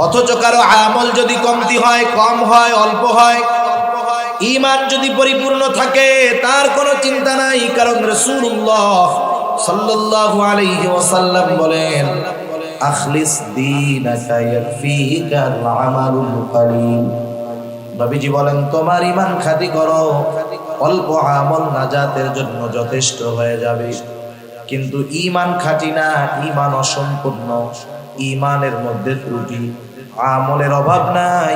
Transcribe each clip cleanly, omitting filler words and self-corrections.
অথচ কারো আমল যদি কমতি হয়, কম হয়, অল্প হয়, ঈমান যদি পরিপূর্ণ থাকে তার কোনো চিন্তা নাই। কারণ রাসূলুল্লাহ সাল্লাল্লাহু আলাইহি ওয়াসাল্লাম বলেন, আখলিস দীনাকা ইয়াকফিকাল আমালুল কলিল। নবীজি বলেন, তোমার ঈমান খাঁটি করো, অল্প আমল নাজাতের জন্য যথেষ্ট হয়ে যাবে। কিন্তু ঈমান খাঁটি না, ঈমান অসম্পূর্ণ, ঈমানের মধ্যে ত্রুটি, আমলের অভাব নাই,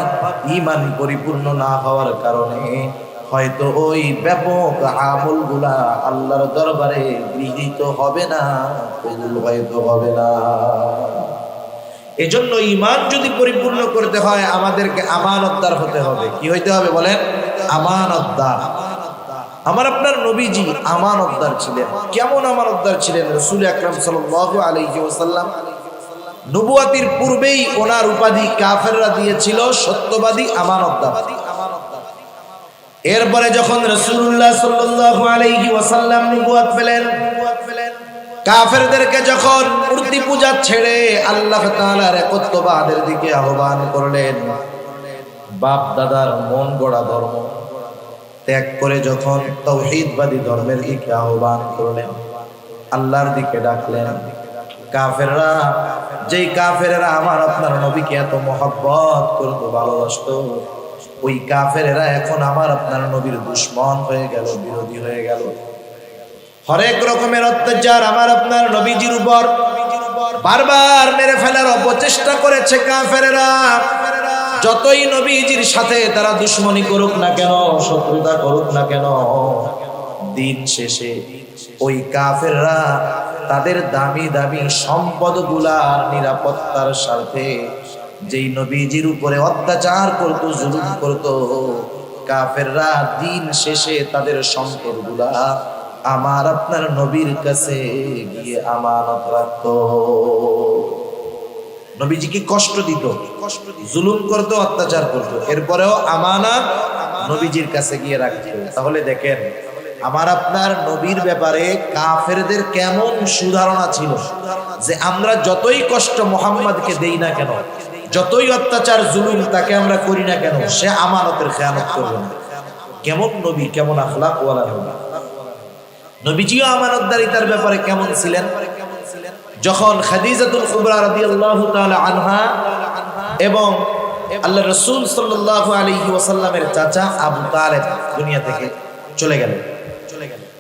ঈমান পরিপূর্ণ না হওয়ার কারণে হয়তো ওই ব্যাপক আমলগুলা আল্লাহর দরবারে গৃহীত হবে না, কবুল হয়তো হবে না। এজন্য ঈমান যদি পরিপূর্ণ করতে হয় আমাদেরকে আমানতদার হতে হবে। কি হইতে হবে বলেন? আমানতদার। আমার আপনার নবীজি আমানতদার ছিলেন। কেমন আমানতদার ছিলেন? রাসূল আকরাম সাল্লাল্লাহু আলাইহি ওয়াসাল্লাম নবুয়াতির পূর্বেই ওনার উপাধি কাফেররা দিয়েছিল সত্যবাদী, আমানতদার। এরপরে যখন রাসূলুল্লাহ সাল্লাল্লাহু আলাইহি ওয়াসাল্লাম নবুয়াত পেলেন, কাফেরদেরকে যখন মূর্তি পূজা ছেড়ে আল্লাহ তাআলার একত্ববাদের দিকে আহ্বান করলেন, বাপ দাদার মন গড়া ধর্ম ত্যাগ করে যখন তাওহীদবাদী ধর্মের দিকে আহ্বান করলেন, আল্লাহর দিকে ডাকলেন, কাফেররা, যেই কাফেররা আমার আপনার নবীকে এত মহব্বত করতো, ভালোবাসতো, ওই কাফেররা এখন আমার আপনার নবীর দুশমন হয়ে গেল, বিরোধী হয়ে গেল। হরেক রকমের অত্যাচার আমার আপনার নবীজির উপর বারবার মেরে ফেলার অপচেষ্টা করেছে কাফেররা। যতই নবীজির সাথে তারা দুশমনি করুক না কেন, শত্রুতা করুক না কেন, দিন শেষে ওই কাফেররা তাদের দামি দামি সম্পদগুলার নিরাপত্তার স্বার্থে যেই নবীজির উপরে অত্যাচার করত, জুলুম করত, কাফেররা দিন শেষে তাদের সম্পদগুলা আমার আপনার নবীর কাছে গিয়ে আমানত রাখত। নবীজিকে কষ্ট দিত, জুলুম করত, অত্যাচার করত, এরপরেও আমানত নবীজির কাছে গিয়ে রাখত। তাহলে দেখেন আমার আপনার নবীর ব্যাপারে কাফেরদের কেমন সুধারণা ছিল, যে আমরা যতই কষ্ট মুহাম্মদকে দেই না কেন, যতই অত্যাচার জুলুম তাকে আমরা করি না কেন, সে আমানতের খেয়ানত করবে না। কেমন নবী, কেমন আখলাক ওয়ালা নবী। নবীজিও আমানতদারিতার ব্যাপারে কেমন ছিলেন? যখন খাদিজাতুল কুবরা রাদিয়াল্লাহু তাআলা আনহা এবং আল্লাহর রাসূল সাল্লাল্লাহু আলাইহি ওয়াসাল্লামের চাচা আবু তালেব দুনিয়া থেকে চলে গেলেন,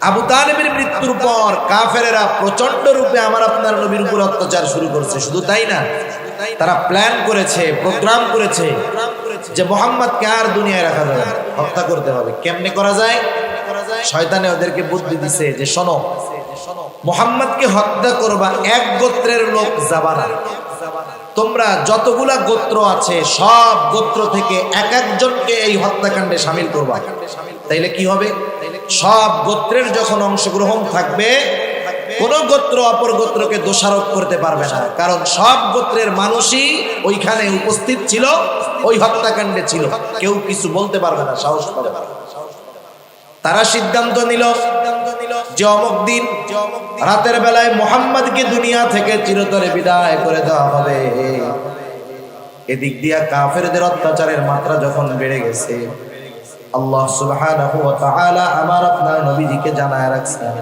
আবু তালেবের মৃত্যুর পর কাফেরেরা প্রচন্ড রূপে আমার আপনার নবীর উপর অত্যাচার শুরু করেছে। শুধু তাই না, তারা প্ল্যান করেছে, প্রোগ্রাম করেছে যে মুহাম্মদকে আর দুনিয়ায় রাখা যাবে না, হত্যা করতে হবে। কেমনে করা যায়? শয়তানে ওদেরকে বুদ্ধি দিছে যে শোনো, মুহাম্মদকে হত্যা করবা, এক গোত্রের লোক যাবা না, তোমরা যতগুলা গোত্র আছে সব গোত্র থেকে এক একজনকে এই হত্যাকাণ্ডে শামিল করবা। তাইলে কি হবে? সব গোত্রের যখন অংশগ্রহণ থাকবে, কোন গোত্র অপর গোত্রকে দোষারোপ করতে পারবে না, কারণ সব গোত্রের মানুষই ওইখানে উপস্থিত ছিল, ওই হত্যাকাণ্ডে ছিল, কেউ কিছু বলতে পারবে না, সাহস পাবে না। তারা সিদ্ধান্ত নিল যে অমুক দিন রাতের বেলায় মুহাম্মদকে দুনিয়া থেকে চিরতরে বিদায় করে দেওয়া হবে। এদিক দিয়া কাফেরদের অত্যাচারের মাত্রা যখন বেড়ে গেছে, আল্লাহ সুবহানাহু ওয়া তাআলা আমার আপনার নবীজিকে জানায় রাখছেন,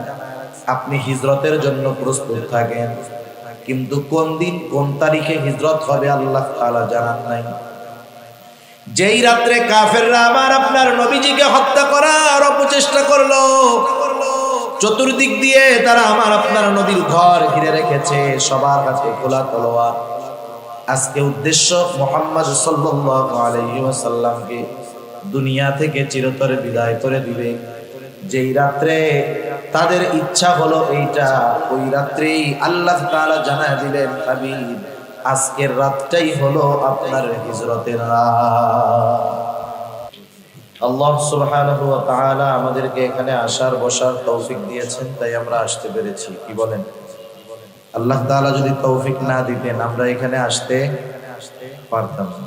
আপনি হিজরতের জন্য প্রস্তুত থাকেন, কিন্তু কোন দিন কোন তারিখে হিজরত হবে আল্লাহ তাআলা জানান নাই। যেই রাত্রে কাফেররা আমার আপনার নবীজিকে হত্যা করার অপচেষ্টা করলো, চতুর্দিক দিয়ে তারা আমার আপনার নবীর ঘর ঘিরে রেখেছে, সবার কাছে খোলা তলোয়ার। আজকে উদ্দেশ্য মুহাম্মদ সাল্লাল্লাহু আলাইহি ওয়াসাল্লামকে দুনিয়া থেকে চিরতরে বিদায় করে দিবে। যেই রাত্রে তাদের ইচ্ছা হলো এইটা, ওই রাত্রেই আল্লাহ তাআলা জানায় দিলেন, হাবিব আজকের রাতটাই হলো আপনার হিজরতের রাত। আল্লাহ সুবহানাহু ওয়া তাআলা আমাদেরকে এখানে আসার বসার তৌফিক দিয়েছেন, তাই আমরা আসতে পেরেছি। কি বলেন? আল্লাহ তাআলা যদি তৌফিক না দিতেন আমরা এখানে আসতে পারতাম না।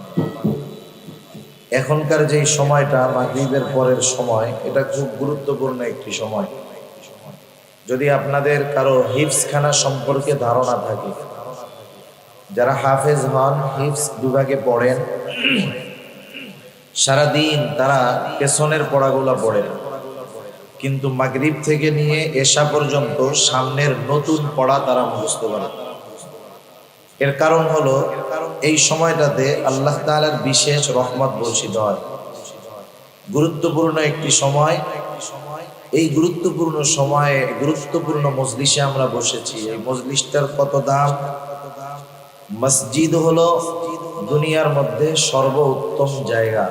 এখনকার যে সময়টা মাগরিবের পরের সময়, এটা খুব গুরুত্বপূর্ণ একটি সময়। যদি আপনাদের কারো হিফজখানা সম্পর্কে ধারণা থাকে, যারা হাফেজ হন, হিফজ বিভাগে পড়েন, সারাদিন তারা পেছনের পড়াগুলো পড়েন, কিন্তু মাগরিব থেকে নিয়ে এশা পর্যন্ত সামনের নতুন পড়া তারা মুখস্থ করে। এর কারণ হলো এই সময়টাতে আল্লাহ তাআলার বিশেষ রহমত বর্ষিত হয়। গুরুত্বপূর্ণ একটি সময়। এই গুরুত্বপূর্ণ সময়ে গুরুত্বপূর্ণ মজলিসে আমরা বসেছি। এই মজলিসটার কত দাম! মসজিদ হলো দুনিয়ার মধ্যে সর্বোত্তম জায়গা।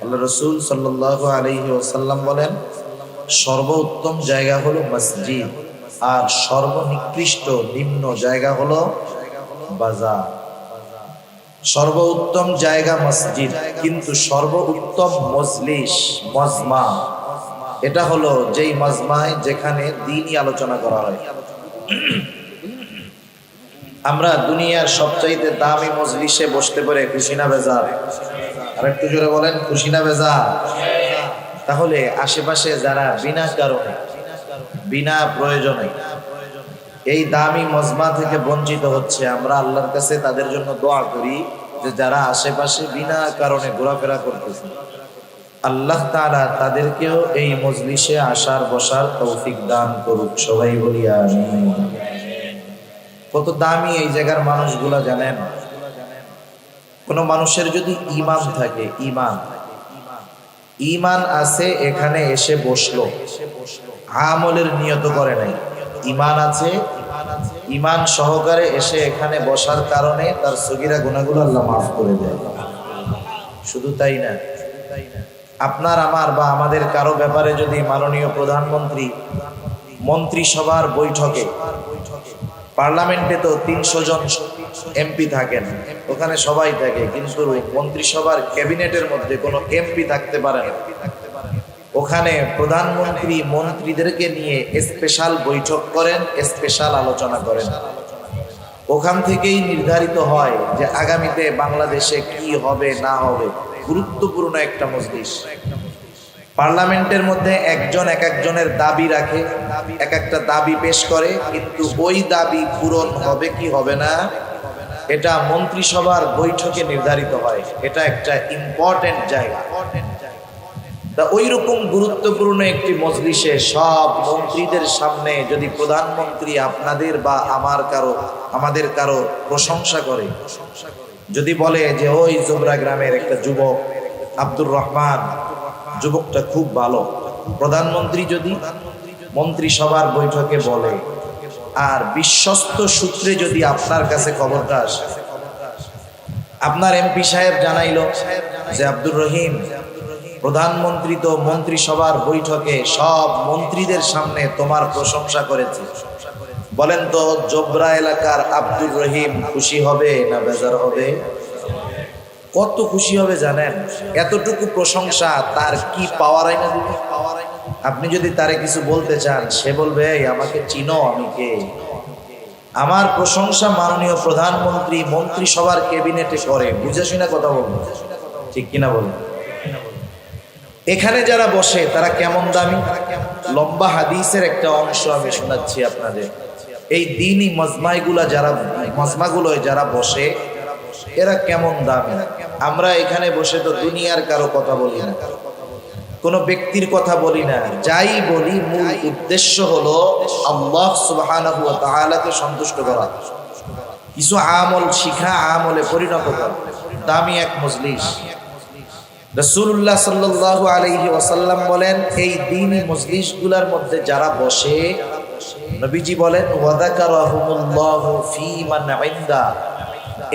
আল্লাহ রাসূল সাল্লাল্লাহু আলাইহি ওয়াসাল্লাম বলেন, সর্বোত্তম জায়গা হলো মসজিদ, আর সর্বনিকৃষ্ট নিম্ন জায়গা হলো বাজার। সর্বোত্তম জায়গা মসজিদ, কিন্তু সর্বোত্তম মজলিস, মজমা, এটা হলো যেই মজমায় যেখানে দ্বীনি আলোচনা করা হয়। আমরা দুনিয়ার সবচাইতে দামি মজলিসে বসতে পারে খুশি না বেজার? আর একটু জোরে বলেন, খুশি না বেজার? তাহলে আশেপাশে যারা বিনা কারণে, বিনা প্রয়োজনে এই দামি মজমা থেকে বঞ্চিত হচ্ছে, আমরা আল্লাহর কাছে তাদের জন্য দোয়া করি যে যারা আশেপাশে বিনা কারণে ঘোরাফেরা করতেছে, আল্লাহ তাআলা তাদেরকেও এই মজলিসে আসার বসার তৌফিক দান করুক। সবাই বলি আমিন। কত দামি এই জায়গার মানুষগুলা জানেন? কোন মানুষের যদি ঈমান থাকে, ঈমান আছে, এখানে এসে বসলো, আমলের নিয়ত করে নাই, ঈমান আছে, ঈমান সহকারে এসে এখানে বসার কারণে তার সগীরা গুনাহগুলো আল্লাহ মাফ করে দেয়। শুধু তাই না, আপনার আমার বা আমাদের কারো ব্যাপারে যদি মাননীয় প্রধানমন্ত্রী মন্ত্রিসভার বৈঠকে, পার্লামেন্টে তো 300 জন এমপি থাকেন, ওখানে সবাই থাকে, কিন্তু মন্ত্রিসভার ক্যাবিনেটের মধ্যে কোনো এমপি থাকতে পারে না। ওখানে প্রধানমন্ত্রী মন্ত্রীদেরকে নিয়ে স্পেশাল বৈঠক করেন, স্পেশাল আলোচনা করেন। ওখান থেকেই নির্ধারিত হয় যে আগামীতে বাংলাদেশে কি হবে না হবে। গুরুত্বপূর্ণ একটা মজলিস। পার্লামেন্টের মধ্যে একজন এক একজনের দাবি রাখে, এক একটা দাবি পেশ করে, কিন্তু ওই দাবি পূরণ হবে কি হবে না এটা মন্ত্রিসভার বৈঠকে নির্ধারিত হয়। এটা একটা ইম্পর্টেন্ট জায়গা। ওই রকম গুরুত্বপূর্ণ একটি মজলিসে সব মন্ত্রীদের সামনে যদি প্রধানমন্ত্রী আপনাদের বা আমাদের কারো প্রশংসা করে, যদি বলে যে ওই জোবরা গ্রামের একটা যুবক আব্দুর রহমান, যুবকটা খুব ভালো, প্রধানমন্ত্রী যদি মন্ত্রিসভার বৈঠকে বলে, আর বিশ্বস্ত সূত্রে যদি আপনার কাছে খবরটা আসে, আপনার এমপি সাহেব জানাইলো যে আব্দুর রহিম, প্রধানমন্ত্রী তো মন্ত্রিসভার বৈঠকে সব মন্ত্রীদের সামনে তোমার প্রশংসা করেছে, বলেন তো জোবরা এলাকার আব্দুর রহিম খুশি হবে না বেজার হবে? কত খুশি হবে জানেন? এতটুকু প্রশংসা তার কি পাওয়ার আইনা দিবে? আপনি যদি তারে কিছু বলতে চান, সে বলবে আমাকে চিনো, আমি কে? আমার প্রশংসা মাননীয় প্রধানমন্ত্রী মন্ত্রিসভার ক্যাবিনেটে করে, বুঝে শুনে কথা বলবো, ঠিক কিনা বলুন? এখানে যারা বসে তারা কেমন দামি? লম্বা হাদিসের একটা অংশ আমি শোনাচ্ছি আপনাদের। এই দ্বীনি মজমাগুলোয় যারা বসে এরা কেমন দামি। আমরা এখানে বসে তো দুনিয়ার কারো কথা বলি না, কোনো ব্যক্তির কথা বলি না, যাই বলি মূল উদ্দেশ্য হলো আল্লাহ সুবহানাহু ওয়া তাআলাকে সন্তুষ্ট করা, কিছু আমল শিখা, আমলে পরিণত করা। দামি এক মজলিস। রাসূলুল্লাহ সাল্লাল্লাহু আলাইহি ওয়াসাল্লাম বলেন, এই দ্বীনি মজলিসগুলোর মধ্যে যারা বসে, নবীজি বলেন ওয়া যাকারাহুমুল্লাহু ফী মান ইনদা,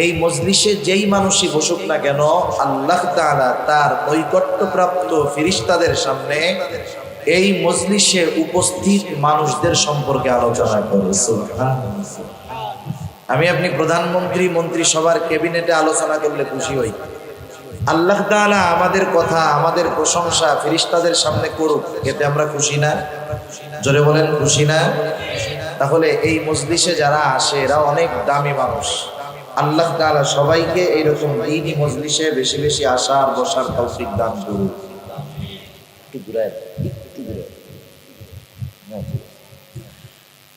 এই মজলিসে যেই মানুষই বসুক না কেন, আল্লাহ তাআলা তার নৈকট্যপ্রাপ্ত ফেরেশতাদের সামনে এই মজলিসে উপস্থিত মানুষদের সম্পর্কে আলোচনা করে। সুবহানাল্লাহ। আমি আপনি প্রধানমন্ত্রী মন্ত্রিসভার ক্যাবিনেটে আলোচনা করলে খুশি হই, আল্লাহ তাআলা আমাদের কথা, আমাদের প্রশংসা ফেরেশতাদের সামনে করুক, এতে আমরা খুশি না? জোরে বলেন, খুশি না? তাহলে এই মজলিসে যারা আসে এরা অনেক দামি মানুষ। আল্লাহ তাআলা সবাইকে এইরকম দ্বীনি মজলিসে বেশি বেশি আসার বসার তৌফিক দান করুন।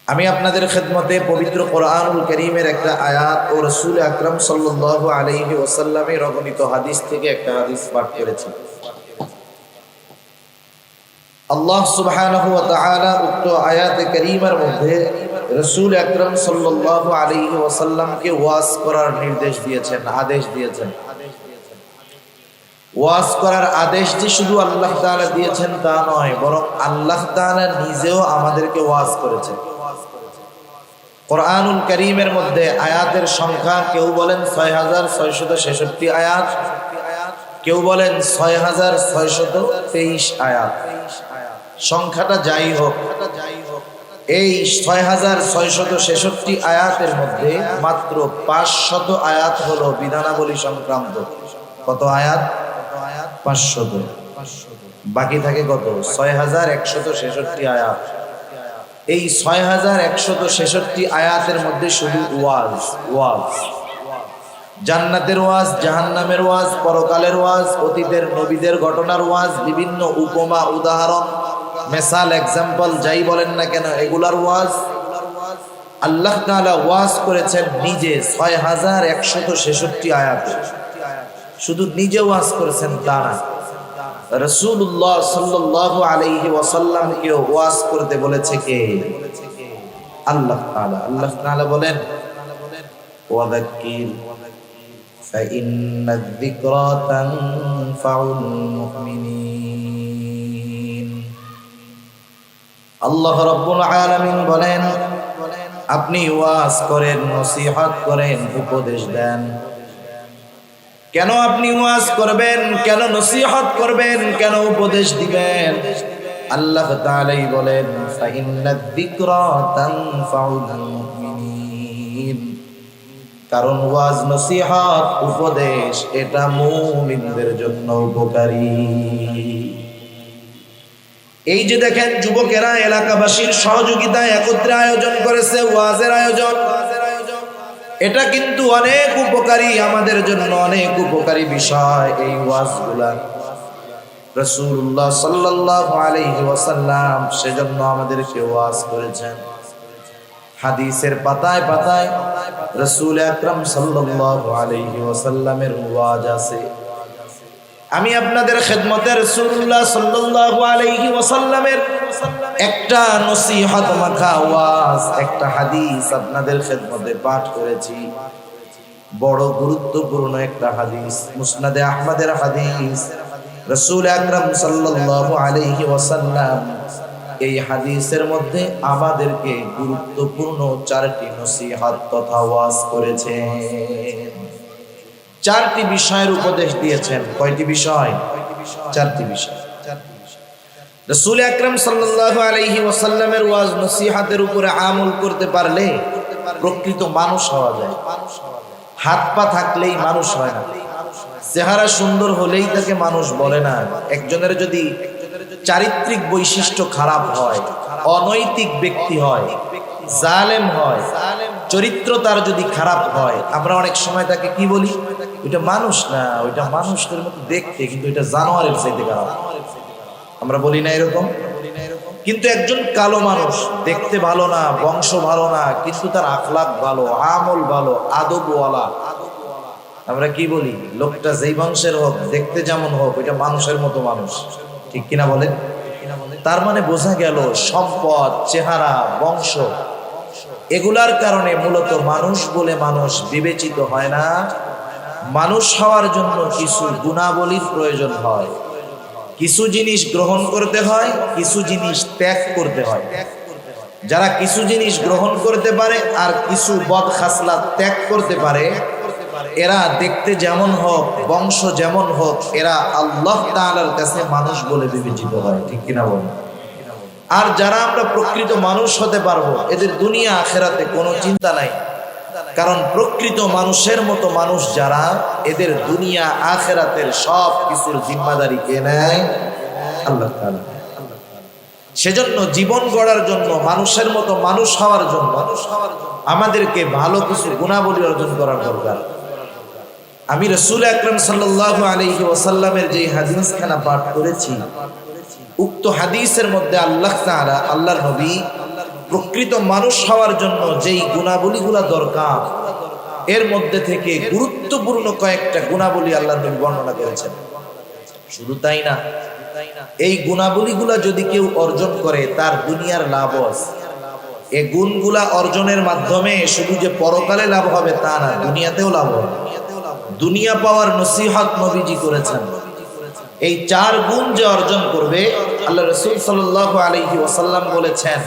আমি আপনাদের খেদমতে পবিত্র কোরআনুল কারীমের একটা আয়াত ও রাসূল আকরাম সাল্লাল্লাহু আলাইহি ওয়াসাল্লামের অগণিত হাদিস থেকে একটা হাদিস পাঠ করেছি। আল্লাহ সুবহানাহু ওয়া তাআলা উক্ত আয়াতে কারীমার মধ্যে রাসূল আকরাম সাল্লাল্লাহু আলাইহি ওয়াসাল্লামকে ওয়াজ করার নির্দেশ দিয়েছেন, আদেশ দিয়েছেন। ওয়াজ করার আদেশ যে শুধু আল্লাহ তাআলা দিয়েছেন তা নয়, বরং আল্লাহ তাআলা নিজেও আমাদেরকে ওয়াজ করেছেন। কোরআনুল কারীমের মধ্যে আয়াতের সংখ্যা কেউ বলেন ৬৬৬৬ আয়াত, কেউ বলেন ৬৬২৩ আয়াত। সংখ্যাটা যাই হোক, এই ৬৬৬৬ আয়াতের মধ্যে মাত্র ৫০০ আয়াত হলো বিধানাবলী সংক্রান্ত। কত আয়াত? ৫০০। বাকি থাকে কত? ৬১৬৬ আয়াত। এই ৬১৬৬ আয়াতের মধ্যে শুধু ওয়াজ, জান্নাতের ওয়াজ, জাহান্নামের ওয়াজ, পরকালের ওয়াজ, অতীতের নবীদের ঘটনার ওয়াজ, বিভিন্ন উপমা, উদাহরণ, মেসাল, এক্সাম্পল যাই বলেন না কেন, এগুলার ওয়াজ। আল্লাহ তাআলা ওয়াজ করেছেন নিজে ৬১৬৬ আয়াতে। শুধু নিজে ওয়াজ করেছেন তা না, রাসূলুল্লাহ সাল্লাল্লাহু আলাইহি ওয়াসাল্লামকে ওয়াজ করতে বলেছে কে? আল্লাহ তাআলা। আল্লাহ তাআলা বলেন, ওয়াযাক্কির ফাইন্নায যিকরা তানফাউল মুমিনিন। আল্লাহ রাব্বুল আলামিন বলেন, আপনি ওয়াজ করেন, নসিহত করেন, উপদেশ দেন। কেন আপনি ওয়াজ করবেন, কেন নসিহত করবেন, কেন উপদেশ দিবেন? আল্লাহ তাআলাই বলেন, ফাইন্নায যিকরা তানফাউল মুমিনিন। কারণ ওয়াজ, নসিহত, উপদেশ এটা মুমিনদের জন্য উপকারী। এই যে দেখেন যুবকেরা এলাকাবাসীর সহযোগিতায় একত্রে আয়োজন করেছে ওয়াজের আয়োজন, এটা কিন্তু অনেক উপকারী, আমাদের জন্য অনেক উপকারী বিষয়। এই ওয়াজগুলা রাসূলুল্লাহ সাল্লাল্লাহু আলাইহি ওয়াসাল্লাম সেজন্য আমাদেরকে ওয়াজ করেছেন। হাদিসের পাতায় পাতায় রাসূল আকরাম সাল্লাল্লাহু আলাইহি ওয়াসাল্লামের ওয়াজ আছে। আমি আপনাদের খেদমতে রাসূলুল্লাহ সাল্লাল্লাহু আলাইহি ওয়াসাল্লামের একটা নসিহত মাখা ওয়াজ, একটা হাদিস আপনাদের খেদমতে পাঠ করেছি। বড় গুরুত্বপূর্ণ একটা হাদিস, মুসনাদে আহমদের হাদিস। রাসূল আকরাম সাল্লাল্লাহু আলাইহি ওয়াসাল্লাম এই হাদিসের মধ্যে আমাদেরকে গুরুত্বপূর্ণ ৪টি নসিহত তথা ওয়াজ করেছেন। ৪টি বিষয়ের উপদেশ দিয়েছেন। কয়টি বিষয়? ৪টি বিষয়। রাসূল আকরাম সাল্লাল্লাহু আলাইহি ওয়াসাল্লামের ওয়াজ নসিহতের উপরে আমল করতে পারলে প্রকৃত মানুষ হওয়া যায়। হাত পা থাকলেই মানুষ হয় না, চেহারা সুন্দর হলেই তাকে মানুষ বলে না। একজনের যদি চারিত্রিক বৈশিষ্ট্য খারাপ হয়, অনৈতিক ব্যক্তি হয়, জালেম হয়, চরিত্র তার যদি খারাপ হয়, আমরা অনেক সময় তাকে কি বলি? ওইটা মানুষ না, ওইটা মানুষের মতো দেখতে, কিন্তু এটা জানোয়ারের চাইতে খারাপ। আমরা বলি না এরকম? কিন্তু একজন কালো মানুষ, দেখতে ভালো না, বংশ ভালো না, কিন্তু তার আখলাক ভালো, আমল ভালো, আদবওয়ালা, আমরা কি বলি? লোকটা যেই বংশের হোক, দেখতে যেমন হোক, ওইটা মানুষের মতো মানুষ। ঠিক কিনা বলেন? তার মানে বোঝা গেল সম্পদ, চেহারা, বংশ এগুলার কারণে মূলত মানুষ বলে মানুষ বিবেচিত হয় না। মানুষ হওয়ার জন্য কিছু গুণাবলীর প্রয়োজন হয়, কিছু জিনিস গ্রহণ করতে হয়, কিছু জিনিস ত্যাগ করতে হয়। যারা কিছু জিনিস গ্রহণ করতে পারে আর কিছু বদ খাসলাত ত্যাগ করতে পারে, এরা দেখতে যেমন হোক, বংশ যেমন হোক, এরা আল্লাহ তাআলার কাছে মানুষ বলে বিবেচিত হয়। ঠিক কিনা বলেন? আর যারা আমরা প্রকৃত মানুষ হতে পারবো, এদের দুনিয়া আখিরাতে কোনো চিন্তা নাই। কারণ প্রকৃত মানুষের মতো মানুষ যারা, এদের দুনিয়া আখিরাতের সব কিছুর জিম্মাদারি কে নেয়? আল্লাহ তাআলা। সেজন্য জীবন গড়ার জন্য, মানুষের মতো মানুষ হওয়ার জন্য আমাদেরকে ভালো কিছু গুণাবলী অর্জন করার দরকার। আমি রাসূল আকরাম সাল্লাল্লাহু আলাইহি ওয়াসাল্লামের যে হাদিসখানা পাঠ করেছি, উক্ত হাদিসের মধ্যে আল্লাহ তাআলা, আল্লাহর নবী প্রকৃত মানুষ হওয়ার জন্য যেই গুণাবলীগুলো দরকার, এর মধ্যে থেকে গুরুত্বপূর্ণ কয়েকটা গুণাবলী আল্লাহ নবী বর্ণনা করেছেন। শুধু তাই না, এই গুণাবলীগুলা যদি কেউ অর্জন করে তার দুনিয়ার লাভ আছে। এই গুণগুলা অর্জনের মাধ্যমে শুধু যে পরকালে লাভ হবে তা না, দুনিয়াতেও লাভ হবে। দুনিয়া পাওয়ার নসিহত নবীজি করেছেন। এই 4 গুণ যে অর্জন করবে, আল্লাহ রাসূল সাল্লাল্লাহু আলাইহি ওয়াসাল্লাম বলেছেন,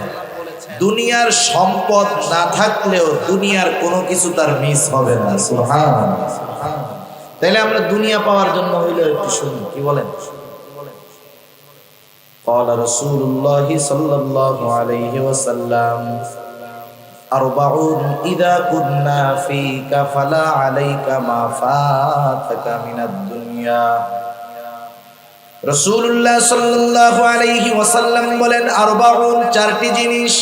দুনিয়ার সম্পদ না থাকলেও দুনিয়ার কোনো কিছু তার মিস হবে না। সুবহানাল্লাহ। তাহলে আমরা দুনিয়া পাওয়ার জন্য হইলো একটু শুনি, কি বলেন? قال رسول الله صلى الله عليه وسلم أربع إذا كنا فيك فلا عليك ما فاتك من الدنيا। রাসূলুল্লাহ সাল্লাল্লাহু আলাইহি ওয়াসাল্লাম বলেন, আরবাউন, 4টি জিনিস,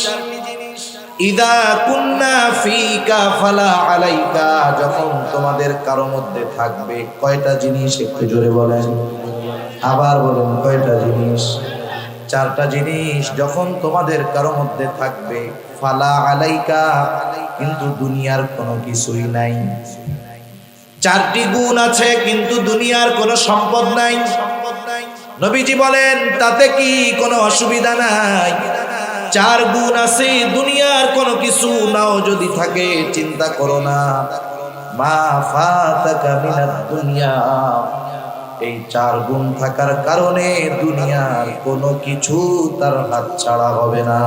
ইদা কুন্না ফিকা ফালা আলাইকা, যখন তোমাদের কারো মধ্যে থাকবে। কয়টা জিনিস? একটু জোরে বলেন, আবার বলেন, কয়টা জিনিস? 4টা জিনিস যখন তোমাদের কারো মধ্যে থাকবে, ফালা আলাইকা, কিন্তু দুনিয়ার কোনো কিছুই নাই। 4টি গুণ আছে কিন্তু দুনিয়ার কোনো সম্পদ নাই। নবীজি বলেন, তাতে কি কোনো অসুবিধা নাই? 4 গুণ আছে, দুনিয়ার কোনো কিছু নাও যদি থাকে, চিন্তা করো না। মা ফাতাকা মিনাদ দুনিয়া, এই 4 গুণ থাকার কারণে দুনিয়ার কোনো কিছু তার হাত ছাড়া হবে না।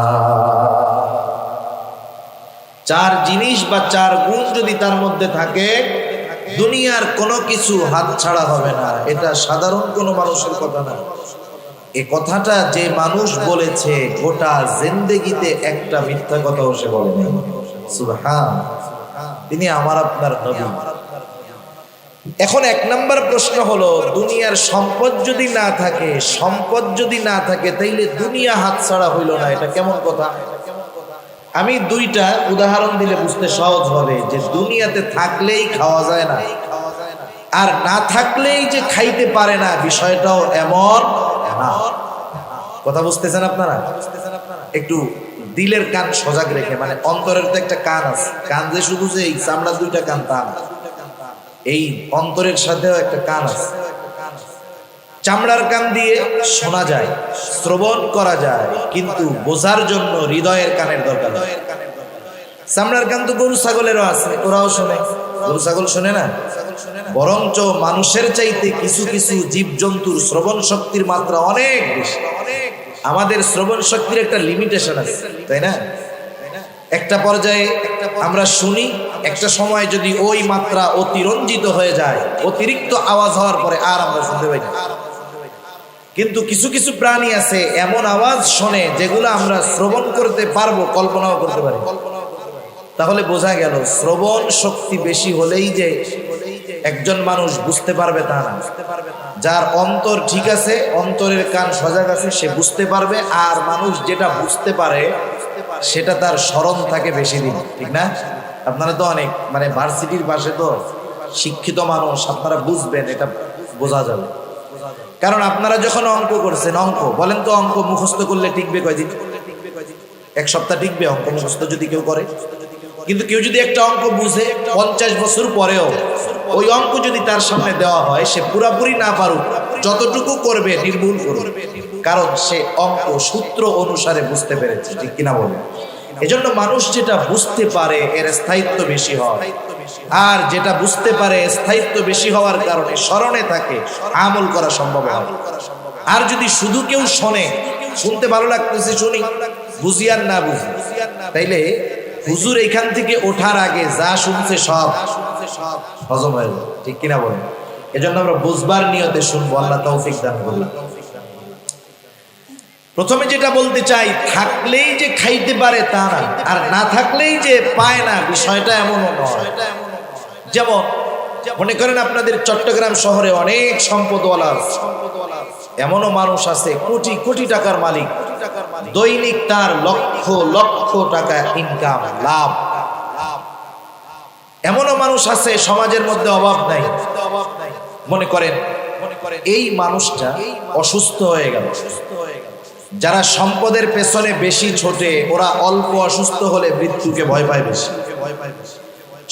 4 জিনিস বা 4 গুণ যদি তার মধ্যে থাকে, দুনিয়ার কোনো কিছু হাত ছাড়া হবে না। এটা সাধারণ কোনো মানুষের কথা না। এই কথাটা যে মানুষ বলেছে, গোটা জিন্দেগিতে একটা মিথ্যা কথাও সে বলেনি। সুবহানাল্লাহ। তিনি আমার আপনার নবী। এখন 1 নম্বর প্রশ্ন হলো, দুনিয়ার সম্পদ যদি না থাকে, তাইলে দুনিয়া হাতছাড়া হইল না, এটা কেমন কথা? আমি 2টা উদাহরণ দিলে বুঝতে সহজ হবে যে দুনিয়াতে থাকলেই খাওয়া যায় না, আর না থাকলেই যে খাইতে পারে না, বিষয়টাও এমন না। কথা বুঝতেছেন আপনারা? একটু দিলের কান সজাগ রেখে, মানে অন্তরের তো একটা কান আছে, কান যে শুধু যে এই চামড়া 2টা কান তা না, এই অন্তরের সাথেও একটা কান আছে। চামড়ার কান দিয়ে শোনা যায়, শ্রবণ করা যায়, কিন্তু বোঝার জন্য হৃদয়ের কানের দরকার। চামড়ার কান তো গরু ছাগলেরও আছে, ওরাও শোনে। গরু ছাগল শোনে না? বরঞ্চ মানুষের চাইতে কিছু কিছু জীবজন্তুর শ্রবণ শক্তির মাত্রা অনেক বেশি। আমাদের শ্রবণ শক্তির একটা লিমিটেশন আছে, তাই না? একটা পর্যায়ে আমরা শুনি, একটা সময় যদি ওই মাত্রা অতিরঞ্জিত হয়ে যায়, অতিরিক্ত আওয়াজ হওয়ার পরে আর আমরা শুনতে পাই না। কিন্তু কিছু কিছু প্রাণী আছে এমন আওয়াজ শোনে যেগুলো আমরা শ্রবণ করতে পারবো, কল্পনাও করতে পারি। তাহলে বোঝা গেল, শ্রবণ শক্তি বেশি হলেই যে একজন মানুষ বুঝতে পারবে তা না। যার অন্তর ঠিক আছে, অন্তরের কান সজাগ আছে, সে বুঝতে পারবে। আর মানুষ যেটা বুঝতে পারে সেটা তার স্মরণ থাকে বেশি দিন, ঠিক না? আপনারা তো অনেক মানে ভার্সিটির পাশে তো শিক্ষিত মানুষ, আপনারা বুঝবেন, এটা বোঝা যাবে। কারণ আপনারা যখন অঙ্ক করছেন, অঙ্ক বলেন তো, অঙ্ক মুখস্থ করলে টিকবে কয়দিন? 1 সপ্তাহ টিকবে অঙ্ক মুখস্থ যদি কেউ করে। কিন্তু কেউ যদি একটা অঙ্ক বুঝে 50 বছর পরেও ওই অঙ্ক যদি তার সামনে দেওয়া হয়, সে পুরাপুরি না পারুক, যতটুকু করবে নির্ভুল করবে, কারণ সে অঙ্ক সূত্র অনুসারে বুঝতে পেরেছে, ঠিক কিনা বলে? এজন্য মানুষ যেটা বুঝতে পারে এর স্থায়িত্ব বেশি হয়, আর যেটা বুঝতে পারে স্থায়িত্ব বেশি হওয়ার কারণে স্মরণে থাকে, আমল করা সম্ভব হয়। আর যদি শুধু কেউ শোনে, শুনতে ভালো লাগতেছে শুনি, বুঝি আর না বুঝি, তাইলে হুজুর এখান থেকে ওঠার আগে যা শুনছে সব হজম হয়ে যায়, ঠিক কিনা বলেন? এজন্য আমরা বুঝবার নিয়তে শুনবো, আল্লাহ তৌফিক দান করুন। প্রথমে যেটা বলতে চাই, থাকলেই যে খাইতে পারে তা না, আর না থাকলেই যে পায় না, বিষয়টা এমনও নয়। যেমন মনে করেন আপনাদের চট্টগ্রাম শহরে অনেক সম্পদওয়ালা, এমনও মানুষ আছে কোটি কোটি টাকার মালিক, দৈনিক তার লক্ষ লক্ষ টাকা ইনকাম, লাভ। এমনও মানুষ আছে সমাজের মধ্যে অভাব নাই। মনে করেন এই মানুষটা অসুস্থ হয়ে গেল, যারা সম্পদের পেছনে বেশি ছোটে ওরা অল্প অসুস্থ হলে মৃত্যুকে ভয় পায় বেশি।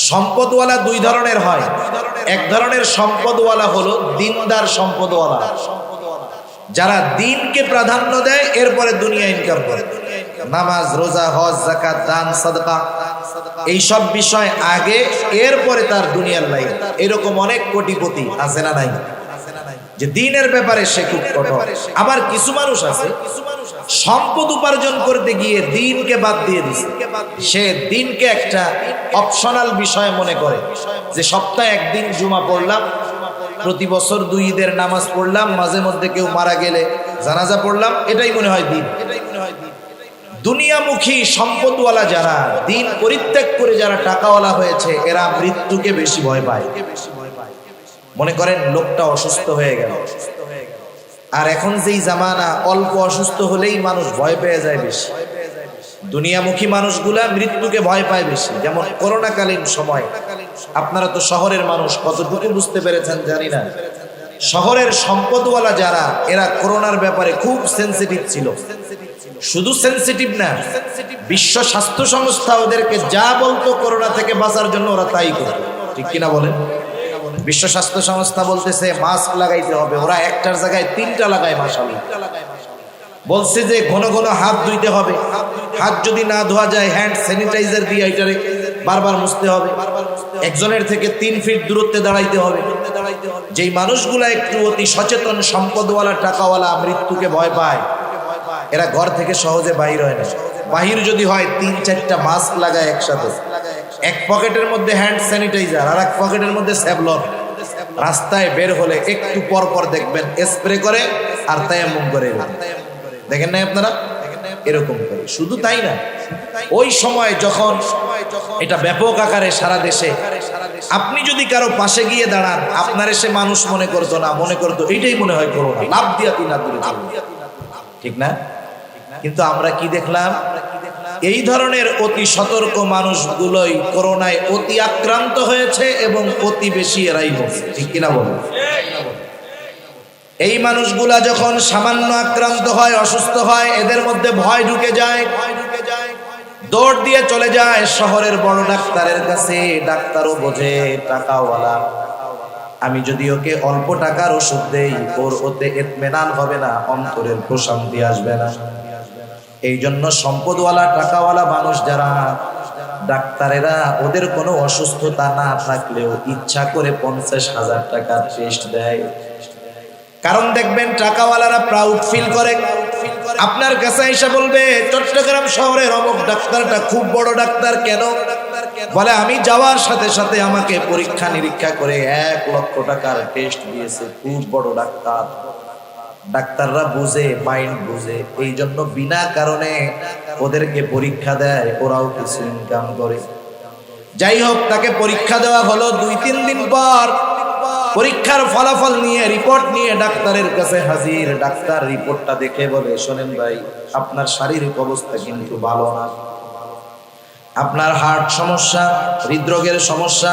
সম্পদওয়ালা দুই ধরনের হয়, এক ধরনের সম্পদওয়ালা হলো দিনদার সম্পদওয়ালা, যারা দিনকে প্রাধান্য দেয় এরপরে দুনিয়া ইনকাম করে, নামাজ রোজা হজ যাকাত দান সাদকা এইসব বিষয় আগে, এরপরে তার দুনিয়ার লাইন। এরকম অনেক কোটিপতি আছে না নাই, যে দিনের ব্যাপারে সে খুব কঠোর। আবার কিছু মানুষ আছে সম্পদ উপার্জন করতে গিয়ে দিনকে বাদ দিয়ে দিছে, সে দিনকে একটা অপশনাল বিষয় মনে করে, যে সপ্তাহে একদিন জুমা পড়লাম, প্রতি বছর 2 ঈদের নামাজ পড়লাম, মাঝে মধ্যে কেউ মারা গেলে জানাজা পড়লাম, এটাই মনে হয় দিন। দুনিয়ামুখী সম্পদওয়ালা যারা, দিন পরিত্যাগ করে যারা টাকাওয়ালা হয়েছে, এরা মৃত্যুকে বেশি ভয় পায়। মনে করেন লোকটা অসুস্থ হয়ে গেল, আর এখন যেই জামানা অল্প অসুস্থ হলেই মানুষ ভয় পেয়ে যায় বেশি। দুনিয়ামুখী মানুষগুলা মৃত্যুকে ভয় পায় বেশি। যেমন করোনাকালীন সময়, আপনারা তো শহরের মানুষ, কতটুকু বুঝতে পেরেছেন জানি না, শহরের সম্পদওয়ালা যারা, এরা করোনার ব্যাপারে খুব সেনসিটিভ ছিল। শুধু সেনসিটিভ না, বিশ্ব স্বাস্থ্য সংস্থা ওদেরকে যা বলতো করোনা থেকে বাঁচার জন্য ওরা তাই করত, ঠিক কিনা বলেন? বিশ্ব স্বাস্থ্য সংস্থা বলতেছে মাস্ক লাগাইতে হবে, ওরা একটার জায়গায় 3টা লাগায়। মাশাআল্লাহ। বলছে যে ঘন ঘন হাত ধুইতে হবে, হাত যদি না ধোয়া যায় হ্যান্ড স্যানিটাইজার দিয়ে এটারে বারবার মুছতে হবে, একজনের থেকে 3 ফিট দূরত্বে দাঁড়াইতে হবে। যেই মানুষগুলা একটু অতি সচেতন, সম্পদওয়ালা, টাকাওয়ালা, মৃত্যুকে ভয় পায়, এরা ঘর থেকে সহজে বাহির হয় না। বাহির যদি হয় 3-4টা মাস্ক লাগায় একসাথে, এক পকেটের মধ্যে হ্যান্ড স্যানিটাইজার আর এক পকেটের মধ্যে স্যাভলন। রাস্তায় বের হলে একটু পর পর দেখবেন স্প্রে করে আর তায়াম্মুম করে, দেখেন না আপনারা? এরকম করে। শুধু তাই না, ওই সময় যখন এটা ব্যাপক আকারে সারা দেশে, আপনি যদি কারো পাশে গিয়ে দাঁড়ান, আপনার এসে মানুষ মনে করতো না, মনে করতো এইটাই মনে হয় করোনা, লাভ দিয়া 3 হাত দূরে চলে, ঠিক না? কিন্তু আমরা কি দেখলাম, এই ধরনের অতি সতর্ক মানুষগুলোই করোনায় অতি আক্রান্ত হয়েছে এবং অতি বেশি এরাই হচ্ছে, ঠিক কিনা বলুন? এই মানুষগুলা যখন সামান্য আক্রান্ত হয়, অসুস্থ হয়, এদের মধ্যে ভয় ঢুকে যায়, দৌড় দিয়ে চলে যায় শহরের বড় ডাক্তারের কাছে। ডাক্তারও বোঝে টাকাওয়ালা, আমি যদি ওকে অল্প টাকার ওষুধ দেই, ওর ওতে ইতমিনান হবে না, অন্তরের প্রশান্তি আসবে না। এই জন্য সম্পদওয়ালা, টাকাওয়ালা মানুষ যারা, ডাক্তারেরা ওদের কোনো অসুস্থতা না থাকলেও ইচ্ছা করে 50,000 টাকার টেস্ট দেয়। কারণ দেখবেন টাকাওয়ালারা প্রাউড ফিল করে, আপনার কাছে এসে বলবে চট্টগ্রাম শহরের অমুক ডাক্তারটা খুব বড় ডাক্তার। কেন? বলে আমি যাওয়ার সাথে সাথে আমাকে পরীক্ষা নিরীক্ষা করে 1 লক্ষ টাকার টেস্ট দিয়েছে, খুব বড় ডাক্তার। ডাক্তাররা বুঝে, মাইন্ড বুঝে, এই জন্য বিনা কারণে ওদেরকে পরীক্ষা দেয়, ওরাও কিছু ইনকাম করে। যাই হোক, তাকে পরীক্ষা দেওয়া হলো। 2-3 দিন পর পরীক্ষার ফলাফল নিয়ে, রিপোর্ট নিয়ে ডাক্তারের কাছে হাজির। ডাক্তার রিপোর্টটা দেখে বলে, শোনেন ভাই, আপনার শারীরিক অবস্থা কিন্তু ভালো না। আপনার হার্ট সমস্যা, হৃদরোগের সমস্যা,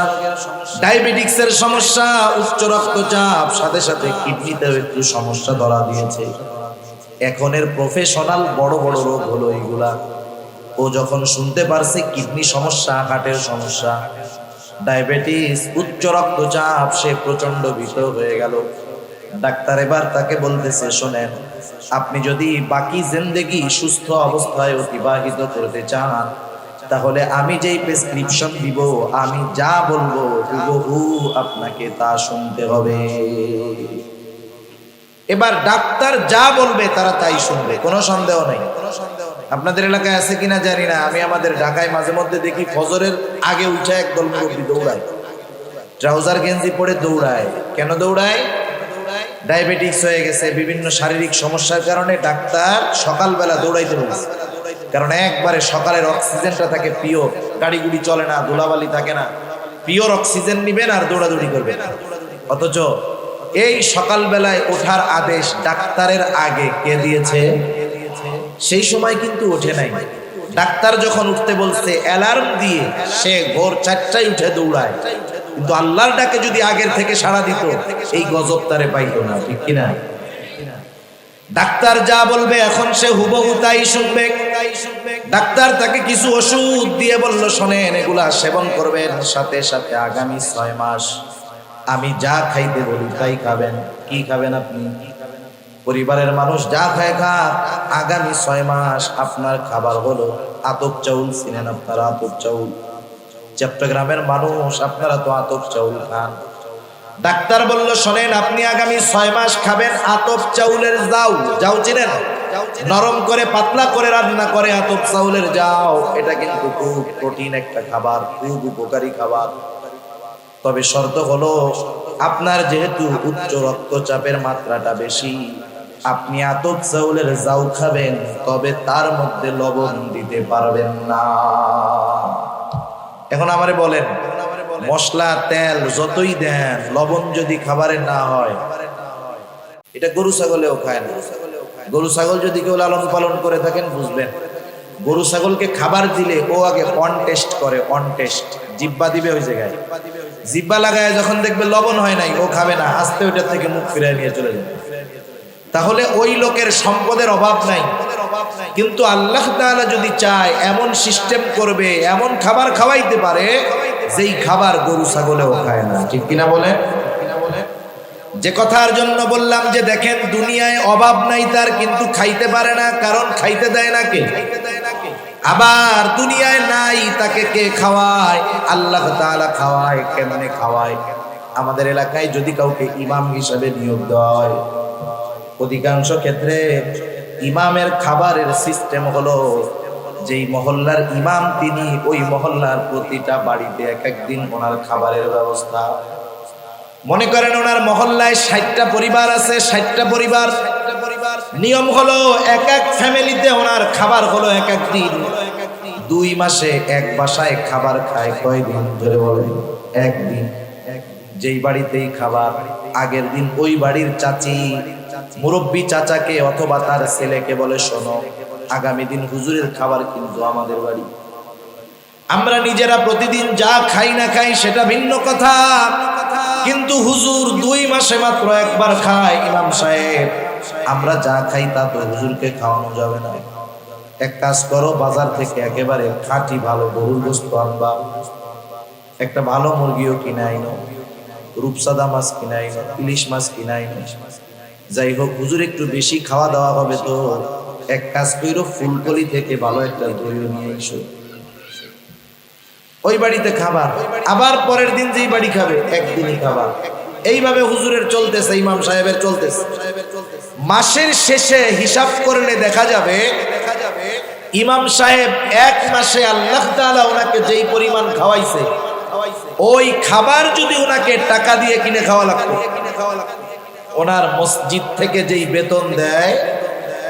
ডায়াবেটিক্সের সমস্যা, উচ্চ রক্তচাপ, সাথে সাথে কিডনিতেও একটু সমস্যা ধরা দিয়েছে। এখনের প্রফেশনাল বড় বড় রোগ হলো এইগুলা। ও যখন শুনতে পারছে কিডনি সমস্যা, হার্টের সমস্যা, ডায়াবেটিস, উচ্চ রক্তচাপ, সে প্রচন্ড ভীত হয়ে গেল। ডাক্তার এবার তাকে বলতেছে, শোনেন, আপনি যদি বাকি জিন্দেগি সুস্থ অবস্থায় অতিবাহিত করতে চান, তাহলে আমি যেই প্রেসক্রিপশন দিব, আমি যা বলবো হুবহু আপনাকে তা শুনতে হবে। এবার ডাক্তার যা বলবে তারা তাই শুনবে, কোনো সন্দেহ নেই। আপনাদের এলাকায় আছে কিনা জানি না, আমি আমাদের ঢাকায় মাঝে মধ্যে দেখি ফজরের আগে উঠে একদল মুরব্বী দৌড়ায়, ট্রাউজার গেঞ্জি পরে দৌড়ায়। কেন দৌড়ায়? ডায়াবেটিক্স হয়ে গেছে, বিভিন্ন শারীরিক সমস্যার কারণে ডাক্তার সকালবেলা দৌড়াইতে বলছে। কারণ একবারে সকালের অক্সিজেনটা থাকে পিওর, গাড়ি গুড়ি চলে না, ধুলাবালি থাকে না, পিওর অক্সিজেন নিবেন আর দৌড়াদৌড়ি করবেন। অথচ এই সকালবেলায় ওঠার আদেশ ডাক্তারের আগে কে দিয়েছে? সেই সময় কিন্তু ওঠে নাই। ডাক্তার যখন উঠতে বলছে অ্যালার্ম দিয়ে, সে ভোর 4টায় উঠে দৌড়ায়। কিন্তু আল্লাহর ডাকে যদি আগের থেকে সাড়া দিত, এই গজব তারে পাইতো না, ঠিক কিনা? ডাক্তার যা বলবে এখন সে হুবহু তাই শুনবে। ডাক্তার তাকে কিছু ওষুধ দিয়ে বলল, শোনেন এগুলা সেবন করবেন, সাথে সাথে আগামী 6 মাস আমি যা খাইতে বলি তাই খাবেন। কি খাবেন আপনি? পরিবারের মানুষ যা খায় খাক, আগামী 6 মাস আপনার খাবার হলো আতপ চাউল। চিনেন আপনারা আতপ চাউল? চট্টগ্রামের মানুষ আপনারা তো আতপ চাউল খান। ডাক্তার বলল, শোনেন আপনি আগামী 6 মাস খাবেন আতপ চাউলের জাউ। জাউ চিনেন? নরম করে পাতলা করে রান্না করে আতপ চাউলের জাউ। এটা কিন্তু খুব প্রোটিন একটা খাবার, খুব উপকারী খাবার। তবে শর্ত হলো, আপনার যেহেতু উচ্চ রক্তচাপের মাত্রাটা বেশি, আপনি আতপ চাউলের জাউ খাবেন, তবে তার মধ্যে লবণ দিতে পারবেন না। এখন আমারে বলেন, মশলা তেল যতই দেন, লবণ যদি খাবারে না হয়, এটা গরু ছাগলেও খায় না। গরু ছাগল যদি কেউ লালন পালন করে থাকেন বুঝবেন, গরু ছাগলকে খাবার দিলে ও আগে অন টেস্ট করে, অন টেস্ট। জিব্বা দিবে ওই জায়গায়, জিব্বা লাগায় যখন দেখবে লবণ হয় নাই, ও খাবে না, আস্তে ওইটার থেকে মুখ ফিরিয়ে নিয়ে চলে যাবে। তাহলে ওই লোকের সম্পদের অভাব নাই। কিন্তু আল্লাহ তাআলা যদি চায়, এমন সিস্টেম করবে, এমন খাবার খাওয়াইতে পারে যেই খাবার গরু ছাগলেও খায় না। ঠিক কিনা বলেন? যে কথার জন্য বললাম যে দেখেন, দুনিয়ায় অভাব নাই তার, কিন্তু খাইতে পারে না, কারণ খাইতে দেয় না কে? আবার দুনিয়ায় নাই, তাকে কে খাওয়ায়? আল্লাহ তাআলা খাওয়ায়। কেমনে খাওয়ায়? আমাদের এলাকায় যদি কাউকে ইমাম হিসাবে নিয়োগ দেওয়া হয়, অধিকাংশ ক্ষেত্রে ইমামের খাবারের সিস্টেম হলো, যেই মহল্লার ইমাম তিনি ওই মহল্লার প্রতিটা বাড়িতে এক একদিন ওনার খাবারের ব্যবস্থা। মনে করেন ওনার মহল্লায় 60টা পরিবার আছে, 60টা পরিবার, নিয়ম হলো এক এক ফ্যামিলিতে ওনার খাবার হলো এক এক দিন। 2 মাসে এক বাসায় খাবার খায় কয়দিন ধরে বলেন? একদিন। যেই বাড়িতেই খাবার, আগের দিন ওই বাড়ির চাচি মুরব্বী চাচাকে অথবা তার ছেলেকে বলে, শোনো আগামী দিন হুজুরের খাবার কিন্তু আমাদের বাড়ি। আমরা নিজেরা প্রতিদিন যা খাই না খাই সেটা ভিন্ন কথা, কিন্তু হুজুর 2 মাসে মাত্র একবার খায়। ইমাম সাহেব, আমরা যা খাই তা তো হুজুরকে খাওয়ানো যাবে না। এক কাজ করো, বাজার থেকে একেবারে খাঁটি ভালো গরুর গোশত আনবা, একটা ভালো মুরগিও কিনে আইনো, রূপসাদা মাছ কিনে আইনো, ইলিশ মাছ কিনে আইনো। যাই হোক, হুজুর একটু বেশি খাওয়া দাওয়া হবে, তো এক কাজ করো, ফুলকলি থেকে ভালো একটা দইও নিয়ে এসো। ওই বাড়িতে খাবার, আবার পরের দিন যেই বাড়ি খাবে একদিনই খাবার। এইভাবে হুজুরের চলতেছে, ইমাম সাহেবের চলতেছে। মাসের শেষে হিসাব করলে দেখা যাবে ইমাম সাহেব 1 মাসে আল্লাহ তাআলা ওনাকে যেই পরিমাণ খাওয়াইছে, ওই খাবার যদি ওনাকে টাকা দিয়ে কিনে খাওয়া লাগতো, ওনার মসজিদ থেকে যেই বেতন দেয়,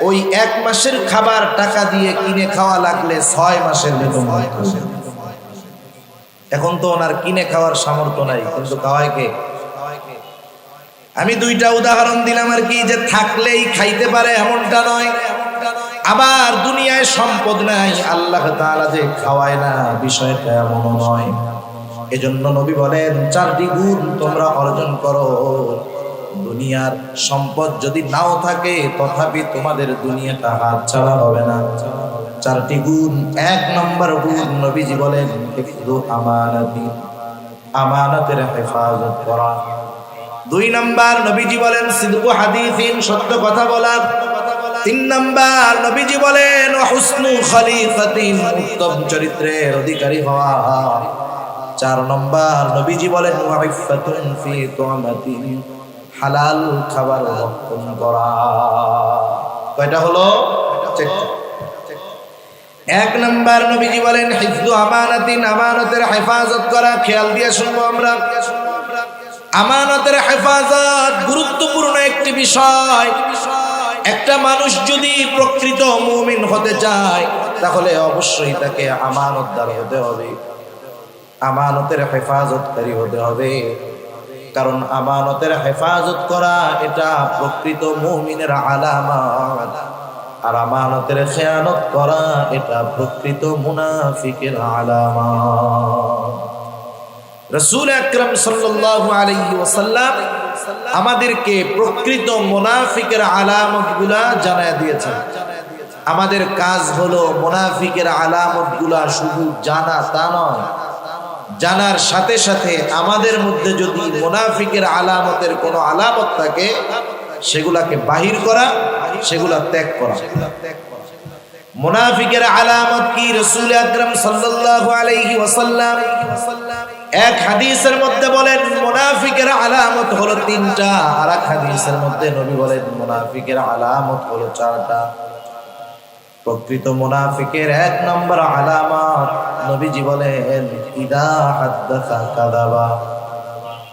ওই 1 মাসের খাবার টাকা দিয়ে কিনে খাওয়া লাগলে 6 মাসের বেতন হতো। এখন তো ওনার কিনে খাওয়ার সামর্থ্য নাই, কিন্তু খাওয়ায় কে? আমি 2টা উদাহরণ দিলাম আর কি, যে থাকলেই খাইতে পারে এমনটা নয়, আবার দুনিয়ায় সম্পদ নাই, আল্লাহ তাআলা যে খাওয়ায় না, বিষয়টা এমন নয়। এজন্য নবী বলেন, 4টি গুণ তোমরা অর্জন করো। দুনিয়ার সম্পদ যদি নাও থাকে, তথাপি তোমাদের দুনিয়াটা হাতছাড়া হবে না। 4টি গুণ। 1 নম্বর গুণ নবীজি বলেন, হিফযু আমানাতি, আমানতের হেফাজত করা। 2 নম্বর নবীজি বলেন, সিদকু হাদিসিন, সত্য কথা বলা। 3 নম্বর নবীজি বলেন, হুসনু খলিকাতিন, উত্তম চরিত্রের অধিকারী হওয়া। 4 নম্বর নবীজি বলেন, ওয়াইফাতুন ফি তুমাতিন, হালাল খাবার ভক্ষণ করা। কয়টা হলো? 4টা। 1 নম্বর নবীজি বলেন, হিফযু আমানাতিন, আমানতের হেফাজত করা। খেয়াল দিয়ে শুনবো আমরা, আমানতের হেফাজত গুরুত্বপূর্ণ একটি বিষয়। একটা মানুষ যদি প্রকৃত মুমিন হতে চায়, তাহলে অবশ্যই তাকে আমানতদার হতে হবে, আমানতের হেফাজতকারী হতে হবে। কারণ আমানতের হেফাজত করা এটা প্রকৃত মুমিনের আলামত, আর আমানতের খেয়ানত করা এটা প্রকৃত মুনাফিকের আলামত। রাসূল আকরাম সাল্লাল্লাহু আলাইহি ওয়াসাল্লাম আমাদেরকে প্রকৃত মুনাফিকের আলামতগুলা জানায় দিয়েছেন। আমাদের কাজ হলো মুনাফিকের আলামতগুলা শুধু জানা তা নয়, জানার সাথে সাথে আমাদের মধ্যে যদি মুনাফিকের আলামতের কোনো আলামত থাকে সেগুলাকে বাহির করা, সেগুলা ত্যাগ করা। মুনাফিকের আলামত কি? রাসূল আকরাম সাল্লাল্লাহু আলাইহি ওয়াসাল্লাম এক হাদিসের মধ্যে বলেন মুনাফিকের আলামত হলো 3টা, আর এক হাদিসের মধ্যে নবী বলেন মুনাফিকের আলামত হলো 4টা। প্রকৃত মুনাফিকের 1 নম্বর আলামত নবীজি বলেন ইদা হাদাসা কাযাবা।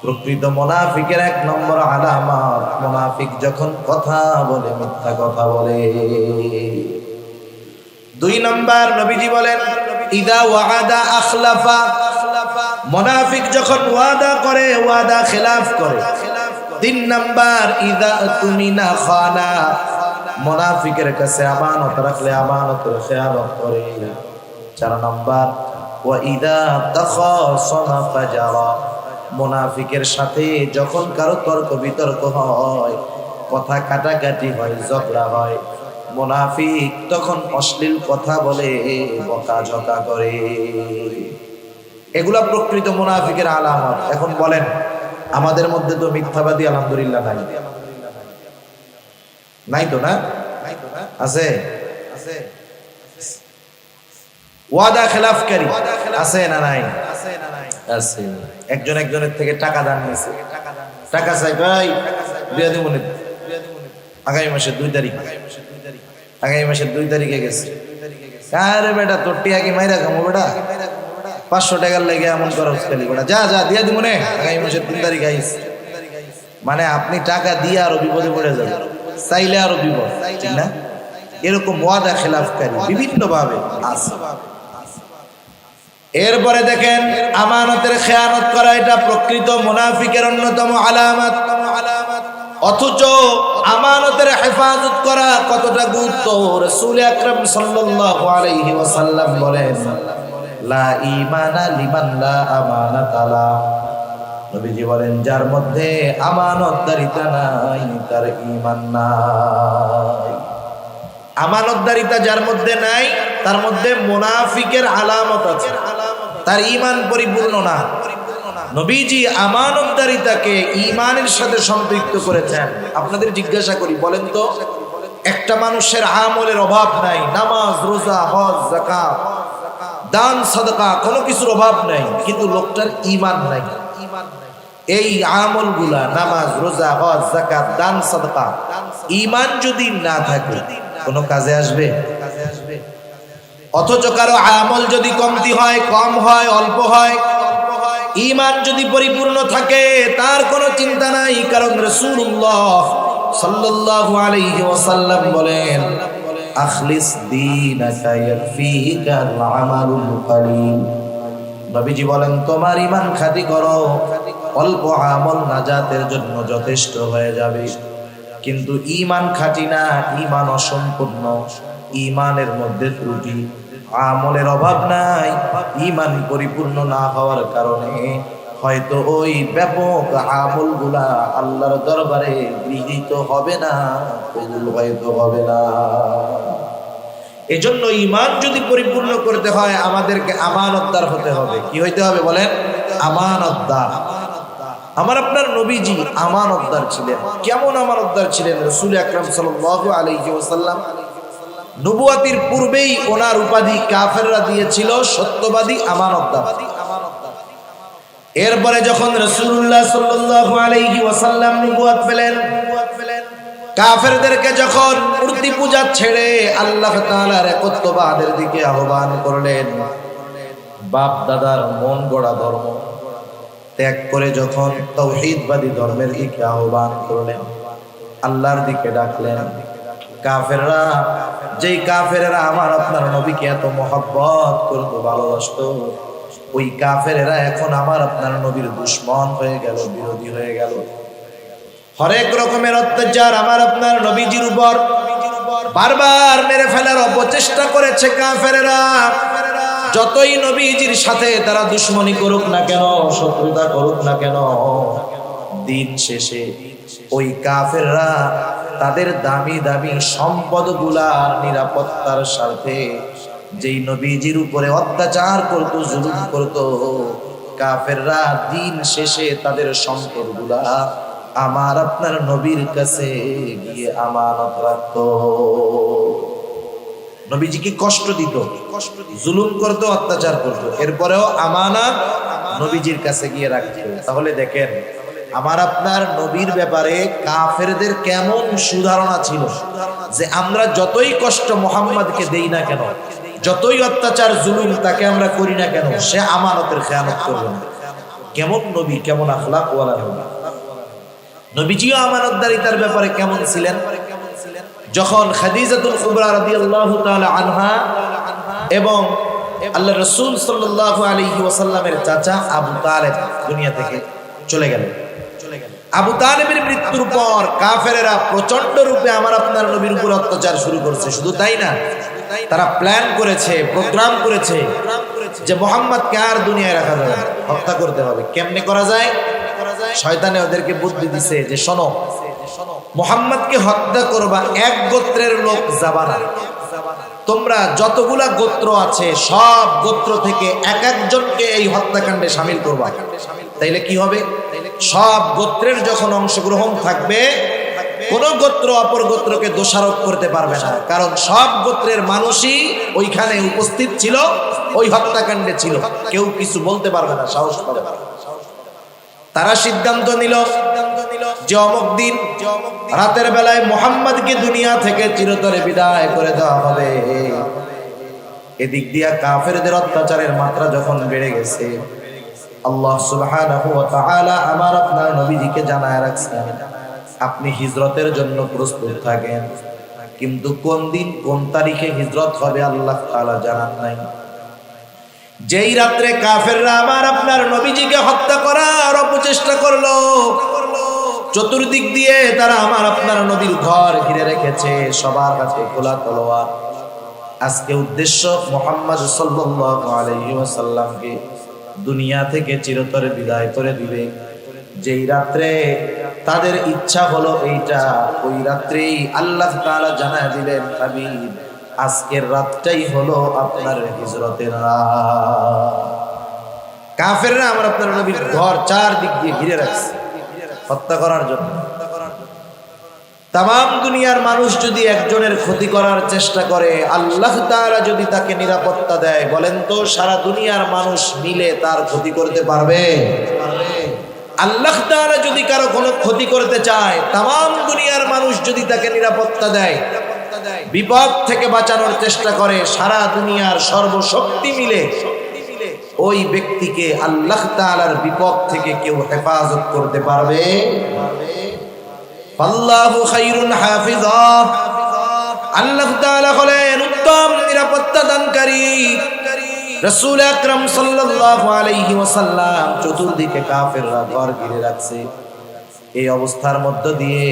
প্রকৃত মুনাফিকের 1 নম্বর আলামত, মুনাফিক যখন কথা বলে মিথ্যা কথা বলে। 2 নম্বর নবীজি বলেন ইদা ওয়াদা আখলাফা। মুনাফিক যখন ওয়াদা করে ওয়াদা খেলাফ করে। 3 নম্বর ইদা তুমিনা খানা। মুনাফিকের কাছে আমানত রাখলে আমানতের খেয়ানত করে। 4 নম্বর ওয়া ইদা তাখাসামা ফাজারা। মুনাফিকের সাথে যখন কারো তর্ক বিতর্ক হয়, কথা কাটাকাটি হয়, ঝগড়া হয়, মুনাফিক তখন অশ্লীল কথা বলে, বকাঝকা করে। এগুলা প্রকৃত মুনাফিকের আলামত। এখন বলেন আমাদের মধ্যে তো মিথ্যাবাদী আলহামদুলিল্লাহ নাই, নাই তো? না আছে? ওয়াদা খেলাফকারী আছে না নাই? আছে। একজন একজনের থেকে টাকা দান নিয়েছে, টাকা চাই ভাই দিয়ে দিব, আগামী মাসের 2 তারিখ, আগামী মাসের 2 তারিখে গেছে। আরে বেটা তোর টিয়া কি মাইরা খামো বেটা, 500 টাকার লেগে এমন করা উস্কালি বেটা, যা যা দিয়ে দিব নে, আগামী মাসের 3 তারিখ আইস। মানে আপনি টাকা দিয়ে আরো বিপদে পড়ে যাবেন, চাইলে আরো বিপদ, ঠিক না? এরকম ওয়াদা খেলাফকারী বিভিন্ন ভাবে আছে। এরপরে দেখেন আমানতের খেয়ানত করা, এটা প্রকৃত মুনাফিকের অন্যতম আলামত। অথচ আমানতের হেফাজত করা কতটা গুরুত্ব, রাসূল আকরাম সাল্লাল্লাহু আলাইহি ওয়াসাল্লাম বলেন লা ঈমানা লিমান লা আমানাতা লা। নবীজি বলেন যার মধ্যে আমানতদারিতা নাই তার ঈমান নাই। আমানতদারিতা যার মধ্যে নাই তার মধ্যে মুনাফিকের আলামত আছে, তার ঈমান পরিপূর্ণ না। নবীজি আমানতদারিতাকে ঈমানের সাথে সম্পৃক্ত করেছেন। আপনাদের জিজ্ঞাসা করি, বলেন তো একটা মানুষের আমলের অভাব নাই, নামাজ রোজা হজ যাকাত দান সাদকা কোনো কিছুর অভাব নাই, কিন্তু লোকটার ঈমান নাই। এই আমলগুলা নামাজ রোজা হজ যাকাত দান সাদকা, ঈমান যদি না থাকে কোনো কাজে আসবে? অথচ কারো আমল যদি কমতি হয়, কম হয়, অল্প হয়, ঈমান যদি পরিপূর্ণ থাকে তার কোনো চিন্তা নাই। কারণ রাসূলুল্লাহ সাল্লাল্লাহু আলাইহি ওয়াসাল্লাম বলেন আখলিস দীনাকা ইয়াকফিকাল আমালুল কলিল। নবীজি বলেন তোমার ঈমান খাঁটি করো, অল্প আমল নাজাতের জন্য যথেষ্ট হয়ে যাবে। কিন্তু ঈমান খাঁটি না, ঈমান অসম্পূর্ণ, ঈমানের মধ্যে ত্রুটি, আমলের অভাব নাই, ঈমান পরিপূর্ণ না হওয়ার কারণে হয়তো ওই ব্যাপক আমলগুলা আল্লাহর দরবারে গৃহীত হবে না, কবুল হয়তো হবে না। এজন্য ঈমান যদি পরিপূর্ণ করতে হয় আমাদেরকে আমানতদার হতে হবে। কি হইতে হবে বলেন? আমানতদার। আমার আপনার নবীজি আমানতদার ছিলেন। কেমন আমানতদার ছিলেন? রাসূল আকরাম সাল্লাল্লাহু আলাইহি ওয়াসাল্লাম নবুয়াতির পূর্বেই ওনার উপাধি কাফেররা দিয়েছিল সত্যবাদী, আমানতদার। এরপরে যখন রাসূলুল্লাহ সাল্লাল্লাহু আলাইহি ওয়াসাল্লাম নবুয়াত পেলেন, কাফেরদেরকে যখন মূর্তি পূজা ছেড়ে আল্লাহ তাআলার একত্ববাদের দিকে আহ্বান করলেন, বাপ দাদার মন গড়া ধর্ম ত্যাগ করে যখন তাওহীদবাদী ধর্মের দিকে আহ্বান করলেন, আল্লাহর দিকে ডাকলেন, কাফেররা, যেই কাফেররা আমার আপনার নবীকে এত মহব্বত করতো, ভালোবাসতো, ওই কাফেররা এখন আমার আপনার নবীর দুশমন হয়ে গেল, বিরোধী হয়ে গেল। হরেক রকমের অত্যাচার আমার আপনার নবীজির উপর বারবার মেরে ফেলার অপচেষ্টা করেছে কাফেররা। যতই নবীজির সাথে তারা দুশমনি করুক না কেন, শত্রুতা করুক না কেন, দিন শেষে ওই কাফেররা তাদের দামি দামি সম্পদগুলার নিরাপত্তার স্বার্থে যেই নবীজির উপরে অত্যাচার করত, জুলুম করত, কাফেররা দিন শেষে তাদের সম্পদগুলা আমার আপনার নবীর কাছে গিয়ে আমানত রাখত। নবীজিকে কষ্ট দিত, জুলুম করত, অত্যাচার করত, এরপরেও আমানত নবীজির কাছে গিয়ে রাখত। তাহলে দেখেন আমার আপনার নবীর ব্যাপারে কাফেরদের কেমন সুধারণা ছিল, যে আমরা যতই কষ্ট মুহাম্মদকে দেই না কেন, যতই অত্যাচার জুলুম তাকে আমরা করি না কেন, সে আমানতের খেয়ানত করবে না। কেমন নবী, কেমন আখলাক ওয়ালা নবী। নবীজিও আমানতদারিতার ব্যাপারে কেমন ছিলেন। যখন খাদিজাতুল কুবরা রাদিয়াল্লাহু তাআলা আনহা এবং আল্লাহ রাসূল সাল্লাল্লাহু আলাইহি ওয়াসাল্লামের চাচা আবু তালেব দুনিয়া থেকে চলে গেলেন, আবু তালেবের মৃত্যুর পর কাফেরেরা প্রচন্ড রূপে আমার আপনার নবীর উপর অত্যাচার শুরু করছে। শুধু তাই না, তারা প্ল্যান করেছে, প্রোগ্রাম করেছে যে মুহাম্মদকে আর দুনিয়ায় রাখা যাবে না, হত্যা করতে হবে। কেমনে করা যায়? শয়তানে ওদেরকে বুদ্ধি দিছে যে শোনো, মুহাম্মদকে হত্যা করবা, এক গোত্রের লোক যাবা না, তোমরা যতগুলা গোত্র আছে সব গোত্র থেকে এক একজনকে এই হত্যাকাণ্ডে শামিল করবা। তাইলে কি হবে? সব গোত্রের যখন অংশগ্রহণ থাকবে, কোন গোত্র অপর গোত্রকে দোষারোপ করতে পারবে না, কারণ সব গোত্রের মানুষই ওইখানে উপস্থিত ছিল, ওই হত্যাকাণ্ডে ছিল, কেউ কিছু বলতে পারবে না, সাহস পাবে না। তারা সিদ্ধান্ত নিল যে অমুক দিন রাতের বেলায় মুহাম্মদকে দুনিয়া থেকে চিরতরে বিদায় করে দেওয়া হবে। এদিক দিয়া কাফেরদের অত্যাচারের মাত্রা যখন বেড়ে গেছে, আল্লাহ সুবহানাহু ওয়া তাআলা আমার আপনার নবীজিকে জানায় রাখছেন, আপনি হিজরতের জন্য প্রস্তুত থাকেন, কিন্তু কোন দিন কোন তারিখে হিজরত হবে আল্লাহ তাআলা জানান নাই। যেই রাত্রে কাফেররা আমার আপনার নবীজিকে হত্যা করার অপচেষ্টা করলো, চতুর্দিক দিয়ে তারা আমার আপনার নবীর ঘর ঘিরে রেখেছে, সবার কাছে খোলা তলোয়ার। আজকে উদ্দেশ্য মুহাম্মদ সাল্লাল্লাহু আলাইহি ওয়াসাল্লামকে দুনিয়া থেকে চিরতরে বিদায় করে দিবে। যেই রাত্রে তাদের ইচ্ছা হলো এইটা, ওই রাত্রেই আল্লাহ তাআলা জানায় দিলেন, হাবিব আজকের রাতটাই হলো আপনার হিজরতের রাত। কাফেররা আমার আপনার নবীর ঘর চারদিক দিয়ে ঘিরে রাখছে হত্যা করার জন্য। তাম দুনিয়ার মানুষ যদি একজনের ক্ষতি করার চেষ্টা করে, আল্লাহ তাআলা যদি তাকে নিরাপত্তা দেয়, বলেন তো সারা দুনিয়ার মানুষ মিলে তার ক্ষতি করতে পারবে? আল্লাহ তাআলা যদি কারো কোনো ক্ষতি করতে চায়, তাম দুনিয়ার মানুষ যদি তাকে নিরাপত্তা দেয়, বিপদ থেকে বাঁচানোর চেষ্টা করে, সারা দুনিয়ার সর্বশক্তি মিলে ওই ব্যক্তিকে আল্লাহ তাআলার বিপদ থেকে কেউ হেফাজত করতে পারবে? আল্লাহু খায়রুন হাফিজা, আল্লাহ তাআলা হলেন উত্তম নিরাপত্তা দানকারী। রাসূল আকরাম সাল্লাল্লাহু আলাইহি ওয়াসাল্লাম চতুর্দিকে কাফেররা ঘর ঘিরে রাখছে। এই অবস্থার মধ্য দিয়ে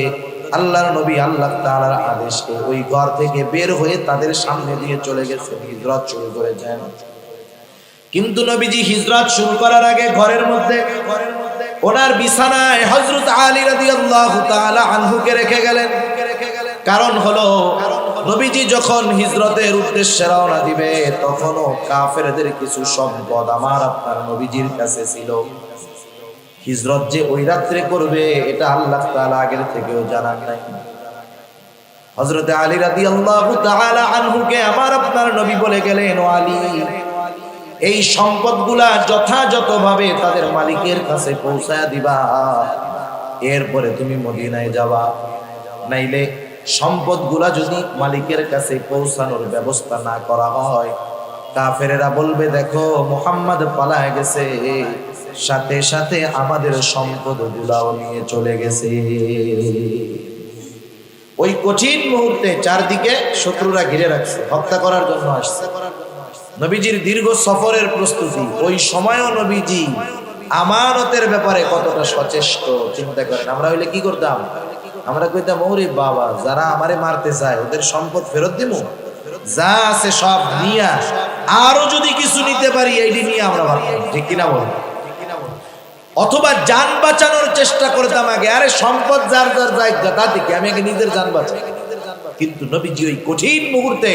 আল্লাহর নবী আল্লাহ তাআলার আদেশে ওই ঘর থেকে বের হয়ে তাদের সামনে দিয়ে চলে গেছে, হিজরত শুরু করেছেন। কিন্তু নবীজি হিজরত শুরু করার আগে ঘরের মধ্যে ওনার বিছানায় হযরত আলী রাদিয়াল্লাহু তাআলা আনহুকে রেখে গেলেন। কারণ হলো নবীজি যখন হিজরতের উদ্দেশ্যে রওনা দিবে, তখনও কাফেরদের কিছু সম্পদ আমার আপনার নবীজির কাছে ছিল। হিজরত যে ওই রাত্রে করবে এটা আল্লাহ তাআলা আগের থেকেও জানান নাই। হযরত আলী রাদিয়াল্লাহু তাআলা আনহুকে আমার আপনার নবী বলে গেলেন, ও আলী, এই সম্পদগুলা যথাযথভাবে তাদের মালিকের কাছে পৌঁছায়া দিবা, এরপরে তুমি মদিনায় যাবা। নাইলে সম্পদগুলা যদি মালিকের কাছে পৌঁছানোর ব্যবস্থা না করা হয়, কাফেরেরা বলবে দেখো মুহাম্মদ পালায় গেছে, সাথে সাথে আমাদের সম্পদগুলাও নিয়ে চলে গেছে। ওই কঠিন মুহূর্তে চারদিকে শত্রুরা ঘিরে রাখছে, হত্যা করার জন্য আসছে। নবীজির দীর্ঘ সফরের প্রস্তুতি, ওই সময়ও নবীজি আমানতের ব্যাপারে কতটা সচেষ্ট চিন্তা করেন। আমরা হইলে কি করতাম? আমরা কইতাম, ওরে বাবা, যারা আমারে মারতে চায় ওদের সম্পদ ফেরত দিব, যা আছে সব নিয়া, আরো যদি কিছু নিতে পারি এইটি নিয়ে আমরা ভাবতাম, ঠিক কিনা বল? অথবা জান বাঁচানোর চেষ্টা করতাম আগে, আরে সম্পদ যার যার জায়গা তাতে কি, আমি আগে নিজের জান বাঁচাই। কিন্তু নবীজি ওই কঠিন মুহূর্তে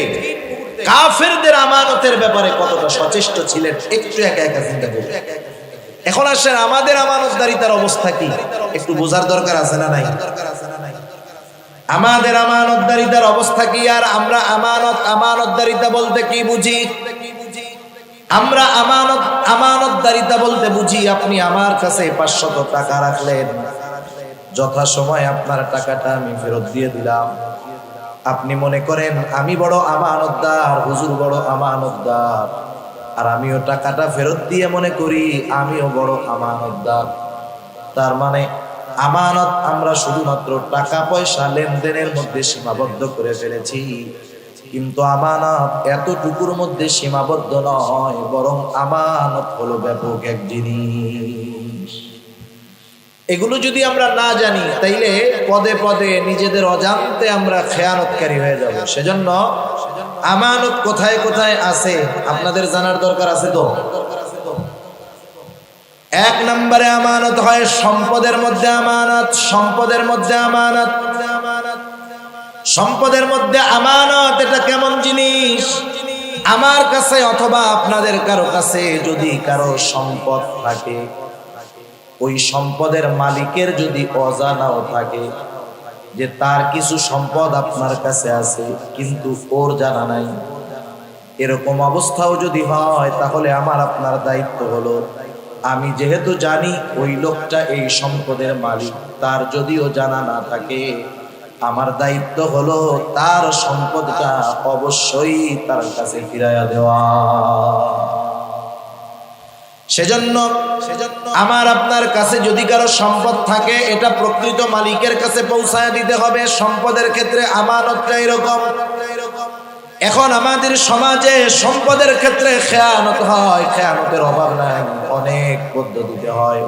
কাফেরদের আমানতের ব্যাপারে কতটা সচেষ্ট ছিলেন একটু একা একা চিন্তা করুন। এখন আসেন আমাদের আমানতদারিতার অবস্থা কি একটু বোঝার দরকার আছে না নাই? আমাদের আমানতদারিতার অবস্থা কি? আর আমরা আমানতদারিতা বলতে কি বুঝি? আমরা আমানতদারিতা বলতে বুঝি আপনি আমার কাছে 500 টাকা রাখলেন, যথাসময়ে আপনার টাকাটা আমি ফেরত দিয়ে দিলাম। আপনি মনে করেন আমি বড় আমানতদার, হুজুর বড় আমানতদার, আর আমিও টাকাটা ফেরত দিয়ে মনে করি আমিও বড় আমানতদার। তার মানে আমানত আমরা শুধুমাত্র টাকা পয়সা লেনদেনের মধ্যে সীমাবদ্ধ করে ফেলেছি, কিন্তু আমানত এতটুকুর মধ্যে সীমাবদ্ধ নয়, বরং আমানত হলো ব্যাপক এক জিনিস। এগুলো যদি আমরা না জানি তাইলে পদে পদে নিজেদের অজান্তে আমরা খেয়ানতকারী হয়ে যাব। সেজন্য আমানত কোথায় কোথায় আছে আপনাদের জানার দরকার আছে। তো 1 নম্বরে আমানত হয় সম্পদের মধ্যে আমানত। সম্পদের মধ্যে আমানত, সম্পদের মধ্যে আমানত এটা কেমন জিনিস? আমার কাছে অথবা আপনাদের কারো কাছে যদি কারো সম্পদ থাকে, ওই সম্পদের মালিকের যদি অজানাও থাকে যে তার কিছু সম্পদ আপনার কাছে আছে কিন্তু ওর জানা নাই, এরকম অবস্থাও যদি হয়, তাহলে আমার আপনার দায়িত্ব হলো, আমি যেহেতু জানি ওই লোকটা এই সম্পদের মালিক, তার যদিও জানা না থাকে, আমার দায়িত্ব হলো তার সম্পদটা অবশ্যই তার কাছে ফিরাইয়া দেওয়া। সেজন্য আমার আপনার কাছে যদি কারো সম্পদ থাকে, এটা প্রকৃত মালিকের কাছে পৌঁছায় দিতে হবে। সম্পদের ক্ষেত্রে আমানতটা এরকম। এখন আমাদের সমাজে সম্পদের ক্ষেত্রে খেয়ানত হয়, খেয়ানতের অভাব নাই, অনেক পদ্ধতিতে হয়।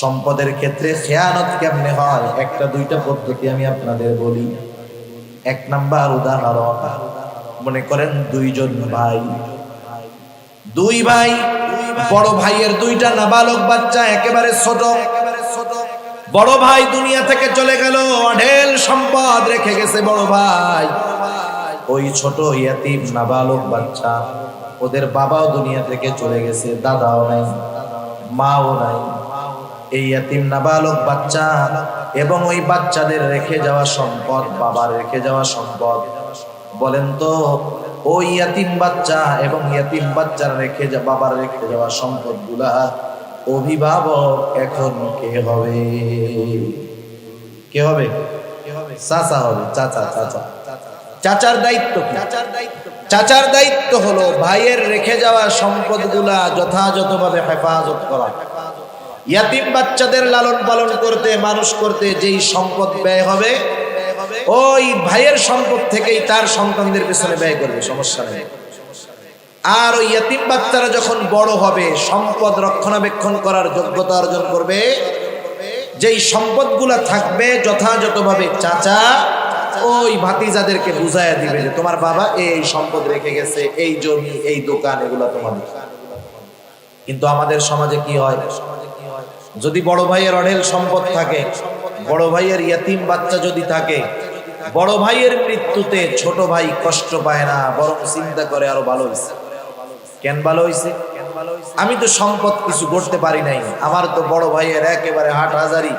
সম্পদের ক্ষেত্রে খেয়ানত কেমনে হয়? 1-2টা পদ্ধতি আমি আপনাদের বলি। 1 নাম্বার উদাহরণ, মনে করেন 2 জন ভাই, 2 ভাই, বড় ভাইয়ের 2টা নাবালক বাচ্চা একেবারে ছোট। বড় ভাই দুনিয়া থেকে চলে গেল, অঢেল সম্পদ রেখে গেছে বড় ভাই। ওই ছোট ইয়াতিম নাবালক বাচ্চা, ওদের বাবাও দুনিয়া থেকে চলে গেছে, দাদাও নাই, মাও নাই। এই ইয়াতিম নাবালক বাচ্চা এবং ওই বাচ্চাদের রেখে যাওয়া সম্পদ, বাবার রেখে যাওয়া সম্পদ, বলেন তো ওই ইয়াতিম বাচ্চা এবং ইয়াতিম বাচ্চার বাবার রেখে যাওয়া সম্পদগুলা অভিভাবক এখন কে হবে? কে হবে? চাচা হবে। চাচার দায়িত্ব কি? চাচার দায়িত্ব হলো ভাইয়ের রেখে যাওয়া সম্পদগুলা যথাযথভাবে হেফাজত করা। ইয়াতিম বাচ্চাদের লালন পালন করতে, মানুষ করতে যেই সম্পদ ব্যয় হবে, ওই ভাইয়ের সম্পদ থেকেই তার সন্তানদের পিছনে ব্যয় করবে, সমস্যা নেই। আর ওই ইয়াতিম বাচ্চারা যখন বড় হবে, সম্পদ রক্ষণাবেক্ষণ করার যোগ্যতা অর্জন করবে, যেই সম্পদগুলা থাকবে যথাযথভাবে চাচা ওই ভাতিজাদেরকে বুঝাইয়া দিবে যে তোমার বাবা এই সম্পদ রেখে গেছে, এই জমি, এই দোকান, এগুলা তোমাদের। কিন্তু আমাদের সমাজে কি হয়? যদি বড় ভাইয়ের অঢেল সম্পদ থাকে, বড় ভাইয়ের ইয়াতিম বাচ্চা যদি থাকে, বড় ভাইয়ের মৃত্যুতে ছোট ভাই কষ্ট পায় না, বরং চিন্তা করে আরো ভালো হয়েছে। কেন ভালো হয়েছে? আমি তো সম্পদ কিছু করতে পারি নাই, আমার তো বড় ভাইয়ের একেবারে হাটহাজারি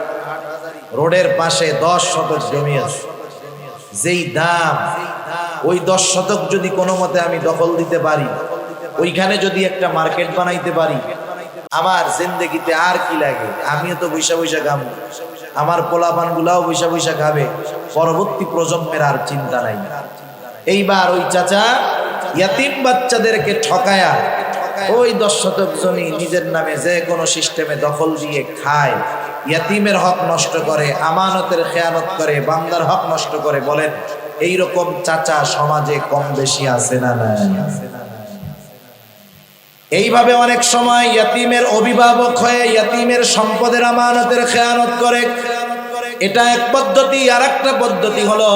রোডের পাশে 10 শতক জমি আছে, যেই দাম, ওই 10 শতক যদি কোনো মতে আমি দখল দিতে পারি, ওইখানে যদি একটা মার্কেট বানাইতে পারি, আমার জিন্দেগিতে আর কি লাগে? আমিও তো বৈশা বৈশা খাবো, আমার পোলাপান গুলাও বৈশা বৈশা খাবে, পরবর্তী প্রজন্মের আর চিন্তা নাই। এইবার ওই চাচা ইয়াতিম বাচ্চাদেরকে ঠকায়া ওই 10 শতক জমি নিজের নামে যে কোনো সিস্টেমে দখল দিয়ে খায়, ইয়াতিমের হক নষ্ট করে, আমানতের খেয়ানত করে, বান্দার হক নষ্ট করে। বলেন এইরকম চাচা সমাজে কম বেশি আছে না নাই? এইভাবে অনেক সময় ইয়াতিমের অভিভাবক হয়ে ইয়াতিমের সম্পদের আমানতের খেয়ানত করে। এটা এক পদ্ধতি। আর একটা পদ্ধতি হলো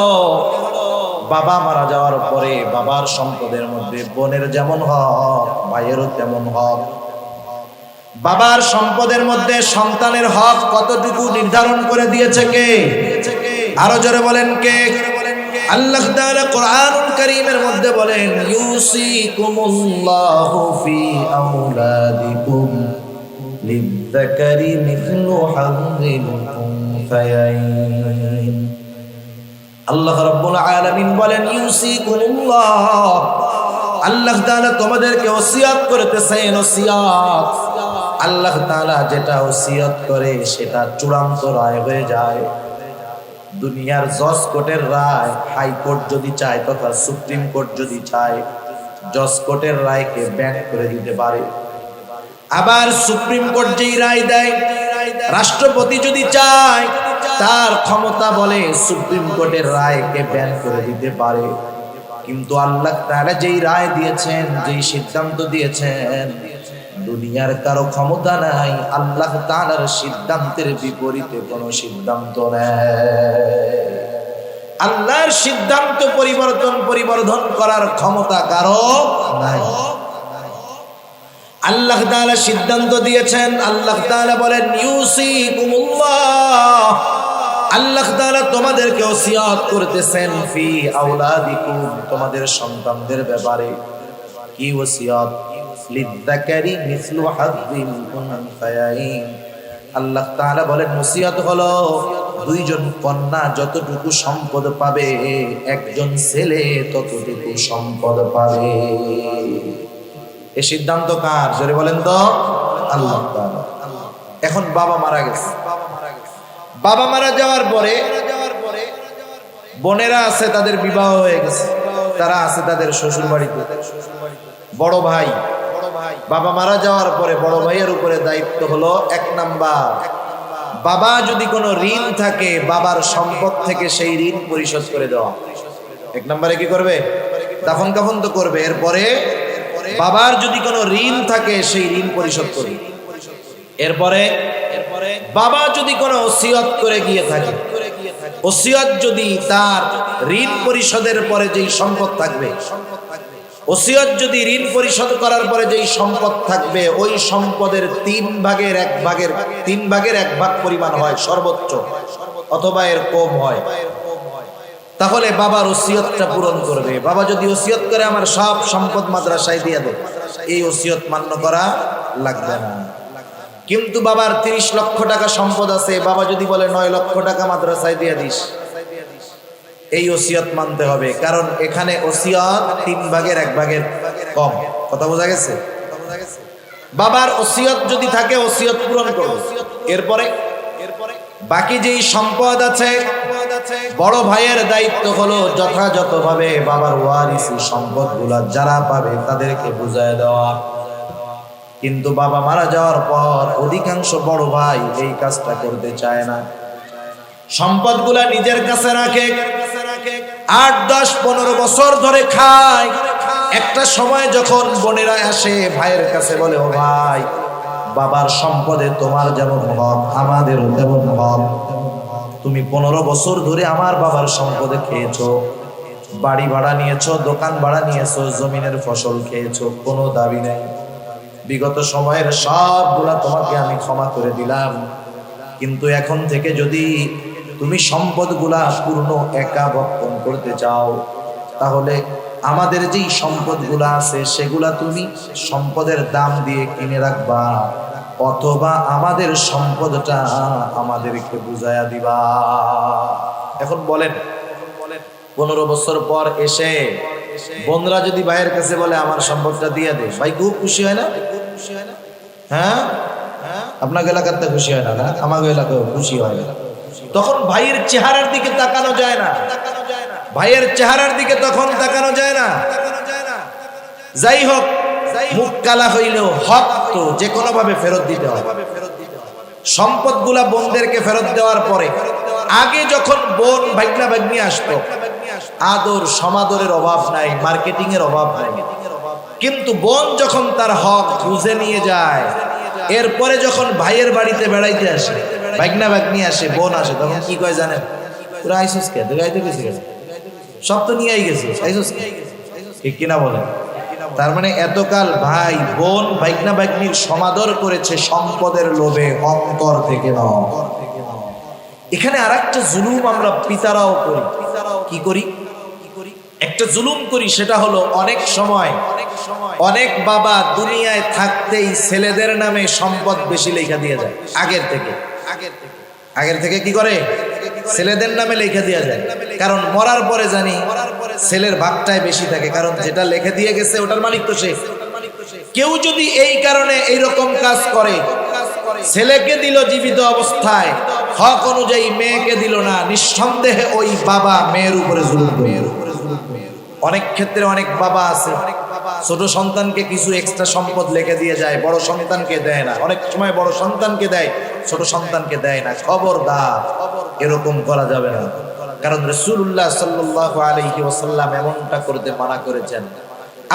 বাবা মারা যাওয়ার পরে বাবার সম্পদের মধ্যে বোনের যেমন হক, ভাইয়েরও তেমন হক। বাবার সম্পদের মধ্যে সন্তানের হক কতটুকু নির্ধারণ করে দিয়েছে কে? আরো জোরে বলেন কে? আল্লাহ তাআলা কোরআনুল কারীমের মধ্যে বলেন, ইউসিকুমুল্লাহু ফি আওলাদিকুম লিযযাকারি মিথলু হাযযিল উনসায়াইন। আল্লাহ রাব্বুল আলামিন বলেন, ইউসিকুমুল্লাহ, আল্লাহ তাআলা তোমাদেরকে ওসিয়ত করতেছেন। ওসিয়ত, আল্লাহ তাআলা যেটা ওসিয়ত করে সেটা চূড়ান্ত রায় হয়ে যায়। দুনিয়ার জজ কোর্টের রায় হাইকোর্ট যদি চায় তথা সুপ্রিম কোর্ট যদি চায়, জজ কোর্টের রায়কে ব্যান করে দিতে পারে। আবার সুপ্রিম কোর্ট যেই রায় দেয়, রাষ্ট্রপতি যদি চায় তার ক্ষমতা বলে সুপ্রিম কোর্টের রায়কে ব্যান করে দিতে পারে। কিন্তু আল্লাহ তাআলা যেই রায় দিয়েছেন, যেই সিদ্ধান্ত দিয়েছেন, দুনিয়ার কারো ক্ষমতা নাই আল্লাহ তাআলার সিদ্ধান্তের বিপরীতে কোনো সিদ্ধান্ত নেই। আল্লাহর সিদ্ধান্ত পরিবর্তন করার ক্ষমতা কারো নাই। আল্লাহ তাআলা সিদ্ধান্ত দিয়েছেন। আল্লাহ তাআলা বলেন, ইউসিকুমুল্লাহ, আল্লাহ তাআলা তোমাদেরকে ওসিয়ত করতেছেন ফি আওলাদিকুম, তোমাদের সন্তানদের ব্যাপারে। কি ওসিয়ত? লিযযাকারি মিসলু হাযযিল উনসায়াইন। আল্লাহ তাআলা বলেন ওসিয়ত হলো দুইজন কন্যা যতটুকু সম্পদ পাবে, একজন ছেলে ততটুকু সম্পদ পাবে। এই সিদ্ধান্ত কার? জোরে বলেন তো। আল্লাহ তাআলা। এখন বাবা মারা গেছে, বাবা মারা যাওয়ার পরে বোনেরা আছে, তাদের বিবাহ হয়ে গেছে, তারা আছে তাদের শ্বশুর বাড়িতে। বড় ভাই, বাবা মারা যাওয়ার পরে বড় ভাইয়ের উপরে দায়িত্ব হলো, এক নাম্বার, বাবা যদি কোনো ঋণ থাকে বাবার সম্পদ থেকে সেই ঋণ পরিশোধ করে দেওয়া। এক নম্বরে কি করবে? দাফন কাফন তো করবে। এরপরে বাবার যদি কোনো ঋণ থাকে সেই ঋণ পরিশোধ করবে। এরপরে বাবা যদি কোনো ওসিয়ত করে গিয়ে থাকে, ওসিয়ত যদি তার ঋণ পরিশোধের পরে যেই সম্পদ থাকবে, ওসিয়ত যদি ঋণ পরিশোধ করার পরে যেই সম্পদ থাকবে, ওই সম্পদের 3/1 ভাগ পরিমাণ হয় সর্বোচ্চ, অথবা এর কম হয়, তাহলে বাবার ওসিয়তটা পূরণ করবে। বাবা যদি ওসিয়ত করে আমার সব সম্পদ মাদ্রাসায় দিয়ে দেয়, এই ওসিয়ত মান্য করা লাগবে না। কিন্তু বাবার 30 লক্ষ টাকা সম্পদ আছে, বাবা যদি বলে 9 লক্ষ টাকা মাদ্রাসায় দিয়ে দিস, এই ওসিয়ত মানতে হবে, কারণ এখানে ওসিয়ত 3/1 কম। কথা বোঝা গেছে? বাবার ওসিয়ত যদি থাকে ওসিয়ত পূরণ করবে। এরপরে বাকি যেই সম্পদ আছে, বড় ভাইয়ের দায়িত্ব হলো যথাযথভাবে বাবার ওয়ারিসি সম্পদগুলা যারা পাবে তাদেরকে বুঝায় দেওয়া। কিন্তু বাবা মারা যাওয়ার পর অধিকাংশ বড় ভাই এই কাজটা করতে চায় না, সম্পদগুলা নিজের কাছে রাখে, 8, 10, 15 বছর ধরে খায়। একটা সময় যখন বোনেরা আসে ভাইয়ের কাছে বলে, ও ভাই, বাবার সম্পদে তোমার যেমন হক আমাদেরও তেমন হক। তুমি 15 বছর ধরে আমার বাবার সম্পদে খেয়েছো, বাড়ি ভাড়া নিয়েছো, দোকান ভাড়া নিয়েছো, জমিনের ফসল খেয়েছো, কোনো দাবি নেই। বিগত সময়ের সবগুলা তোমাকে আমি ক্ষমা করে দিলাম, কিন্তু এখন থেকে যদি তুমি সম্পদগুলা পূর্ণ একা বক্ষণ করতে চাও, তাহলে আমাদের যেই সম্পদগুলা আছে সেগুলা তুমি সম্পদের দাম দিয়ে কিনে রাখবা, অথবা আমাদের সম্পদটা আমাদেরকে বুঝাইয়া দিবা। এখন বলেন, 15 বছর পর এসে বোনরা যদি ভাইয়ের কাছে বলে আমার সম্পদটা দিয়ে দে, ভাই খুব খুশি হয় না? হ্যাঁ, আপনাকে এলাকাতে খুশি হয় না? আমাকে এলাকায় খুশি হয় না। তখন ভাইয়ের চেহারার দিকে তাকানো যায় না, ভাইয়ের চেহারার দিকে তখন তাকানো যায় না। যাই হোক, মুখ কালা হইলেও হক তো যে কোনো ভাবে ফেরত দিতে হবে। সম্পদগুলা বোনদেরকে ফেরত দেওয়ার পরে, আগে যখন বোন ভাগনা ভাগ্নি আসতো, আদর সমাদরের অভাব নাই, মার্কেটিং এর অভাব নাই। কিন্তু বোন যখন তার হক বুঝে নিয়ে যায়, এরপরে যখন ভাইয়ের বাড়িতে বেড়াইতে আসে, ভাগনা ভাগ্নি আসে, বোন আসে, তখন কি কয় জানেন? তোরা আইসুস কে? তোরা আইতে গেছে, সব তো নিয়ে গেছে, আইসুস কে? ঠিক কিনা বলেন? তার মানে এতকাল ভাই বোন ভাইকনা ভাগ্নির সমাদর করেছে সম্পদের লোভে, অন্তর থেকে নয়। এখানে আরেকটা জুলুম আমরা পিতারাও করি। কি করি? একটা জুলুম করি, সেটা হলো অনেক সময় অনেক বাবা দুনিয়ায় থাকতেই ছেলেদের নামে সম্পদ বেশি লেখা দিয়ে যায়। আগের থেকে কি করে? ছেলেদের নামে লেখা দিয়ে যায়। কারণ মরার পরে জানি ছেলের ভাগটাই বেশি থাকে, কারণ যেটা লেখা দিয়ে গেছে ওটার মালিক তো সে। কেউ যদি এই কারণে এইরকম কাজ করে, ছেলেকে দিল জীবিত অবস্থায়, হক অনুযায়ী মেয়েকে দিল না, নিঃসন্দেহে ওই বাবা মেয়ের উপরে জুলুম করে। অনেক ক্ষেত্রে অনেক বাবা আছে ছোট সন্তানকে কিছু এক্সট্রা সম্পদ লিখে দিয়ে যায়, বড় সন্তানকে দেয় না। অনেক সময় বড় সন্তানকে দেয়, ছোট সন্তানকে দেয় না। খবরদার, এরকম করা যাবে না। কারণ রাসূলুল্লাহ সাল্লাল্লাহু আলাইহি ওয়াসাল্লাম এমনটা করতে মানা করেছেন।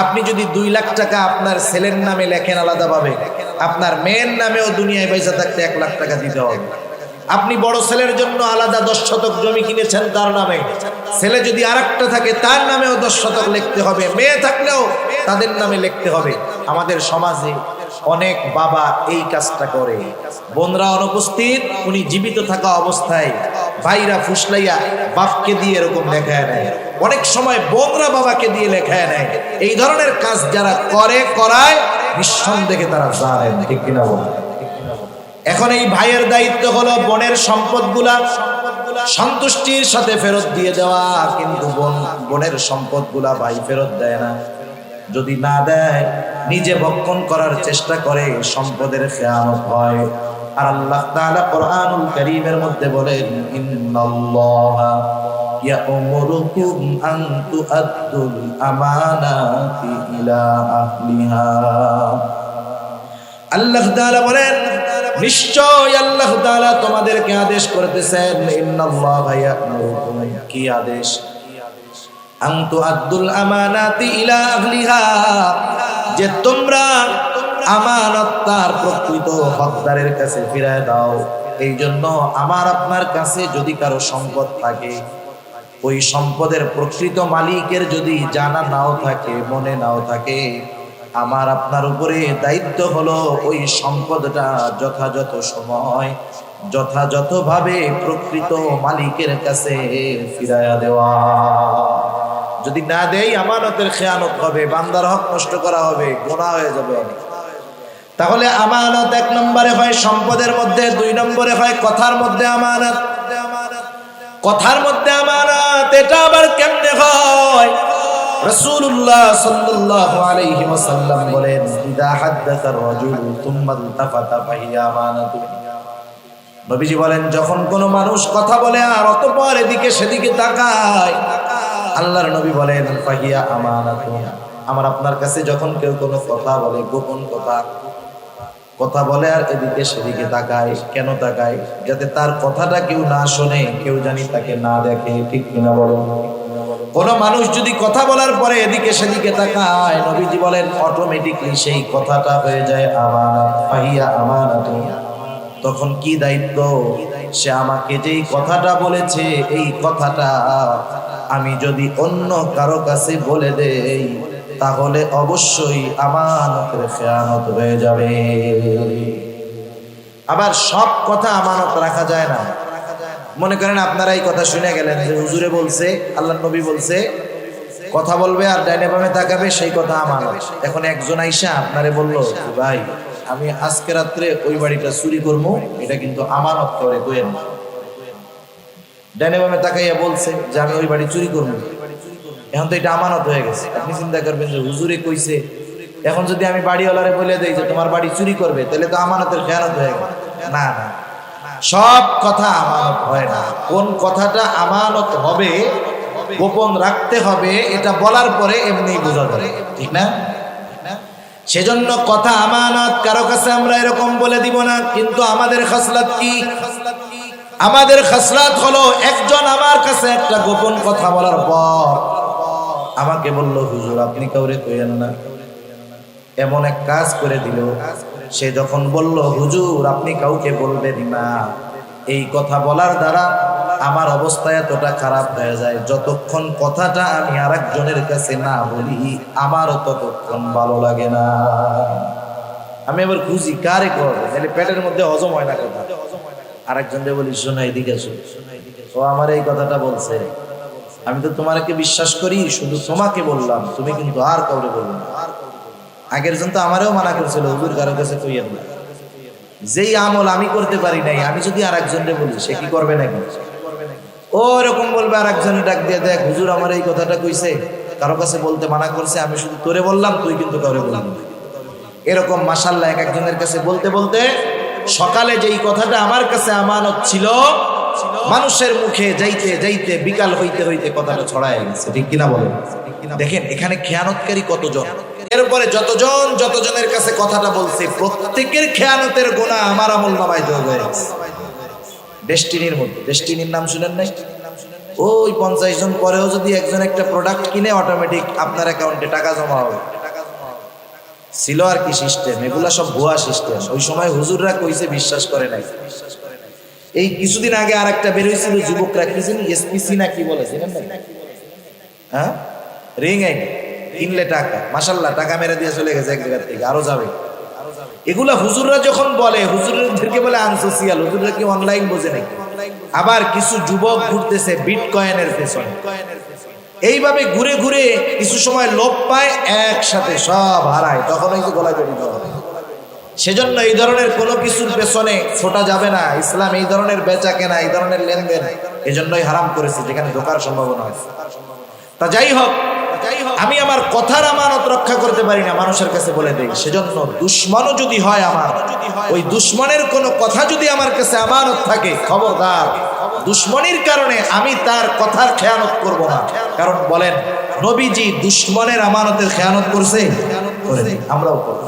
আপনি যদি 2 লাখ টাকা আপনার ছেলের নামে লেখেন আলাদাভাবে, আপনার মেয়ের নামেও দুনিয়ায় পয়সা থাকতে 1 লাখ টাকা দিতে হবে। আপনি বড় ছেলের জন্য আলাদা 10 শতক জমি কিনেছেন তার নামে, ছেলে যদি আরেকটা থাকে তার নামেও 10 শতক লিখতে হবে, মেয়ে থাকলেও তাদের নামে লিখতে হবে। আমাদের সমাজে অনেক বাবা এই কাজটা করে। বোনরা অনুপস্থিত, উনি জীবিত থাকা অবস্থায় ভাইরা ফুসলাইয়া বাপকে দিয়ে এরকম লেখায় নেয়। অনেক সময় বোনরা বাবাকে দিয়ে লেখায় নেয়। এই ধরনের কাজ যারা করে, করায়, নিঃসন্দেহে তারা জানেন। ঠিক কিনা বলেন? এখন এই ভাইয়ের দায়িত্ব হলো বোনের সম্পদগুলা সন্তুষ্টির সাথে ফেরত দিয়ে দেওয়া, কিন্তু বোনের সম্পদগুলা ভাই ফেরত দেয় না। যদি না দেয়, নিজে ভক্ষণ করার চেষ্টা করে, সম্পদের খেয়ানত হয়। আর আল্লাহ তাআলা কোরআনুল কারীমের মধ্যে বলেন, ইন্নাল্লাহা ইয়া'মুরুকুম আন তু'আদ্দুল আমানাতি ইলা আহলিহা। আল্লাহ তাআলা বলেন, নিশ্চয় আল্লাহ তাআলা তোমাদেরকে আদেশ করতেছেন, ইন্নাল্লাহা ইয়া'মুরুকুম, কি আদেশ? আন তু'আদ্দুল আমানাতি ইলা আহলিহা, যে তোমরা আমানত তার প্রকৃত হকদারের কাছে ফিরায় দাও। এই জন্য আমার আপনার কাছে যদি কারো সম্পদ থাকে, ওই সম্পদের প্রকৃত মালিকের যদি জানা নাও থাকে, মনে নাও থাকে, আমার আপনার উপরে দায়িত্ব হলো ওই সম্পদটা যথাযথ সময় যথাযথভাবে প্রকৃত মালিকের কাছে ফিরাইয়া দেওয়া। যদি না দেই, আমানতের খেয়ানত হবে, বান্দার হক নষ্ট করা হবে, গুনাহ হয়ে যাবে অনেক। তাহলে আমানত 1 নম্বরে হয় সম্পদের মধ্যে, 2 নম্বরে হয় কথার মধ্যে আমানত। কথার মধ্যে আমানত, এটা আবার কেমনে হয়? রাসূলুল্লাহ সাল্লাল্লাহু আলাইহি ওয়াসাল্লাম বলেন, ইদা হাদাসা রাজুলু সুম্মা ইলতাফাতা ফাহিয়া আমানাতু। নবীজি বলেন, যখন কোনো মানুষ কথা বলে আর অতঃপর এদিকে সেদিকে তাকায়, আল্লাহর নবী বলেন, ফাহিয়া আমানাতু। আমার আপনার কাছে যখন কেউ কোনো কথা বলে, গোপন কথা বলে আর এদিকে সেদিকে তাকায়, কেন তাকায়? যাতে তার কথাটা কেউ না শোনে, কেউ জানি তাকে না দেখে। ঠিক কিনা বলেন? কোন মানুষ যদি কথা বলার পরে এদিকে সেদিকে তাকায়, নবীজি বলেন অটোমেটিকলি সেই কথাটা হয়ে যায় আমানত, ফাহিয়া আমানাতু। তখন কি দায়িত্ব? সে আমাকে যেই কথাটা বলেছে, এই কথাটা আমি যদি অন্য কারো কাছে বলে দেই, তাহলে অবশ্যই আমানতের খেয়ানত হয়ে যাবে। আবার সব কথা আমানত রাখা যায় না। মনে করেন আপনারা এই কথা শুনে গেলেন যে হুজুরে বলছে, আল্লাহর নবী বলছে, কথা বলবে আর ডাইনে বামে তাকাবে, সেই কথা আমানত। এখন একজন আইসা আপনারে বললো, ভাই আমি আজকে রাত্রে ওই বাড়িটা চুরি করবো, এটা কিন্তু আমানত করে কইেন। ডাইনে বামে তাকাইয়া বলছে যে আমি ওই বাড়ি চুরি করবো, এখন তো এটা আমানত হয়ে গেছে। আপনি চিন্তা করবেন যে হুজুরে কইছে, এখন যদি আমি বাড়িওয়ালারে বলে দেই যে তোমার বাড়ি চুরি করবে, তাহলে তো আমানতের খেয়ানত হয়ে গেল। না না, সব কথা আমানত হয় না। কোন কথাটা আমানত হবে, গোপন রাখতে হবে, এটা বলার পরে এমনি বোঝা যাবে। ঠিক না? সেজন্য কথা আমানত, কারো কাছে আমরা এরকম বলে দিব না। কিন্তু আমাদের খাসলাত কি? আমাদের খাসলাত হলো, একজন আমার কাছে একটা গোপন কথা বলার পর আমাকে বলল, হুজুর আপনি কাউরে কইেন না, এমন এক কাজ করে দিল। সে যখন বলল, হুজুর আপনি কাউকে বলবেন না, এই কথা বলার দ্বারা আমার অবস্থা এতটা খারাপ হয়ে যায়, যতক্ষণ কথাটা আমি আরেকজনের কাছে না বলি আমারও ততক্ষণ ভালো লাগে না। আমি আবার খুঁজি কারে করবে, তাহলে পেটের মধ্যে হজম হয় না কথা। আরেকজনকে বলি শোনো এদিকে এসো, ও আমার এই কথাটা বলছে, আমি তো তোমাকে বিশ্বাস করি, শুধু তোমাকে বললাম, তুমি কিন্তু আর কাউরে বলবে না। আগের জন তো আমারও মানা করছিল হুজুর কারোর কাছে কইয়েন না। যেই আমল আমি করতে পারি নাই, আমি যদি আর একজনকে বলি সে কি করবে নাকি? ও এরকম বলবে, আর একজনের ডাক দিয়ে, দেখ হুজুর আমার এই কথাটা কইছে, কারো কাছে বলতে মানা করছে, আমি শুধু তোরে বললাম, তুই কিন্তু কাউরে বললাম। এরকম মাশাআল্লাহ এক একজনের কাছে বলতে বলতে সকালে যেই কথাটা আমার কাছে আমানত ছিল, মানুষের মুখে যাইতে যাইতে বিকাল হইতে হইতে কথাটা ছড়ায় গেছে। ঠিক কিনা বলেন? দেখেন এখানে খেয়ানতকারী কতজন, এরপরে যতজনের কাছে কথাটা বলছে প্রত্যেকের খেয়ানতের গুনাহ আমার আমলনামায় যোগ হয়ে গেছে। ডেস্টিনির মধ্যে, ডেস্টিনির নাম শুনেন নাই? ওই 50 জন পরেও যদি একজন একটা প্রোডাক্ট কিনে অটোমেটিক আপনার অ্যাকাউন্টে টাকা জমা হবে। ছিল আর কি সিস্টেম, এগুলা সব ভুয়া সিস্টেম। ওই সময় হুজুররা কইছে, বিশ্বাস করে নাই। এই কিছুদিন আগে আর একটা বের হয়েছিল, যুবকরা কি জানি এসপিসি না কি বলে, জানেন না? হ্যাঁ, রিং আইন কিনলে টাকা, মাশাআল্লাহ টাকা মেরে দিয়ে চলে গেছে এক জায়গা থেকে, আরো যাবে। এগুলা হুজুররা যখন বলে, হুজুরদেরকে বলে আনসোশিয়াল, হুজুররা কি অনলাইন বোঝে নাকি? আবার কিছু যুবক ঘুরতেছে বিটকয়েনের পেছনে, এইভাবে ঘুরে ঘুরে কিছু সময় লোভ পায়, একসাথে সব হারায়, তখন এই যে গলায় জড়িত হবে। সেজন্য এই ধরনের কোনো কিছুর পেছনে ছোটা যাবে না। ইসলাম এই ধরনের বেচা কেনা, এই ধরনের লেনদেন এজন্যই হারাম করেছে, যেখানে ধোঁকার সম্ভাবনা আছে। তা যাই হোক, আমি আমার কথার আমানত রক্ষা করতে পারি না, মানুষের কাছে বলে দেই। সেজন্য দুশ্মনও যদি হয় আমার, ওই দুশ্মনের কোনো কথা যদি আমার কাছে আমানত থাকে, খবরদার দুশ্মনির কারণে আমি তার কথার খেয়ানত করব না। কারণ বলেন, নবীজি দুশ্মনের আমানতের খেয়ানত করছে? আমরাও করব।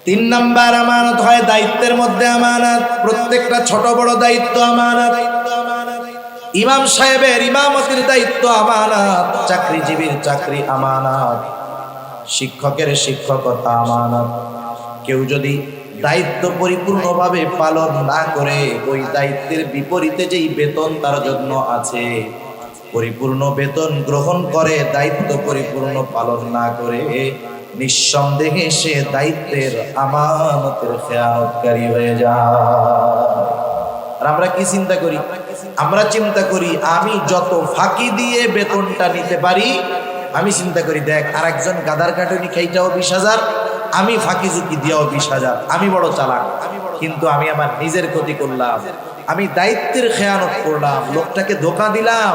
3 নাম্বার আমানত হয় দায়িত্বের মধ্যে আমানত। প্রত্যেকটা ছোট বড় দায়িত্ব আমানত। ইমাম সাহেবের ইমামতির দায়িত্ব আমানত, চাকরিজীবীর চাকরি আমানত, শিক্ষকের শিক্ষকতা আমানত। কেউ যদি দায়িত্ব পরিপূর্ণভাবে পালন না করে, ওই দায়িত্বের বিপরীতে যেই বেতন তার জন্য আছে, পরিপূর্ণ বেতন গ্রহণ করে দায়িত্ব পরিপূর্ণ পালন না করে, নিঃসন্দেহে সে দায়িত্বের আমানতের খেয়ানতকারী হয়ে যায়। আর আমরা কি চিন্তা করি? আমরা চিন্তা করি আমি যত ফাঁকি দিয়ে বেতনটা নিতে পারি, আমি চিন্তা করি দেখ আরেকজন গাদার কাটুনি খাইটাও 20,000, আমি ফাঁকি ঝুঁকি দিয়েও 20,000, আমি বড় চালাক। কিন্তু আমি আমার নিজের ক্ষতি করলাম, আমি দায়িত্বের খেয়ানত করলাম, লোকটাকে ধোঁকা দিলাম।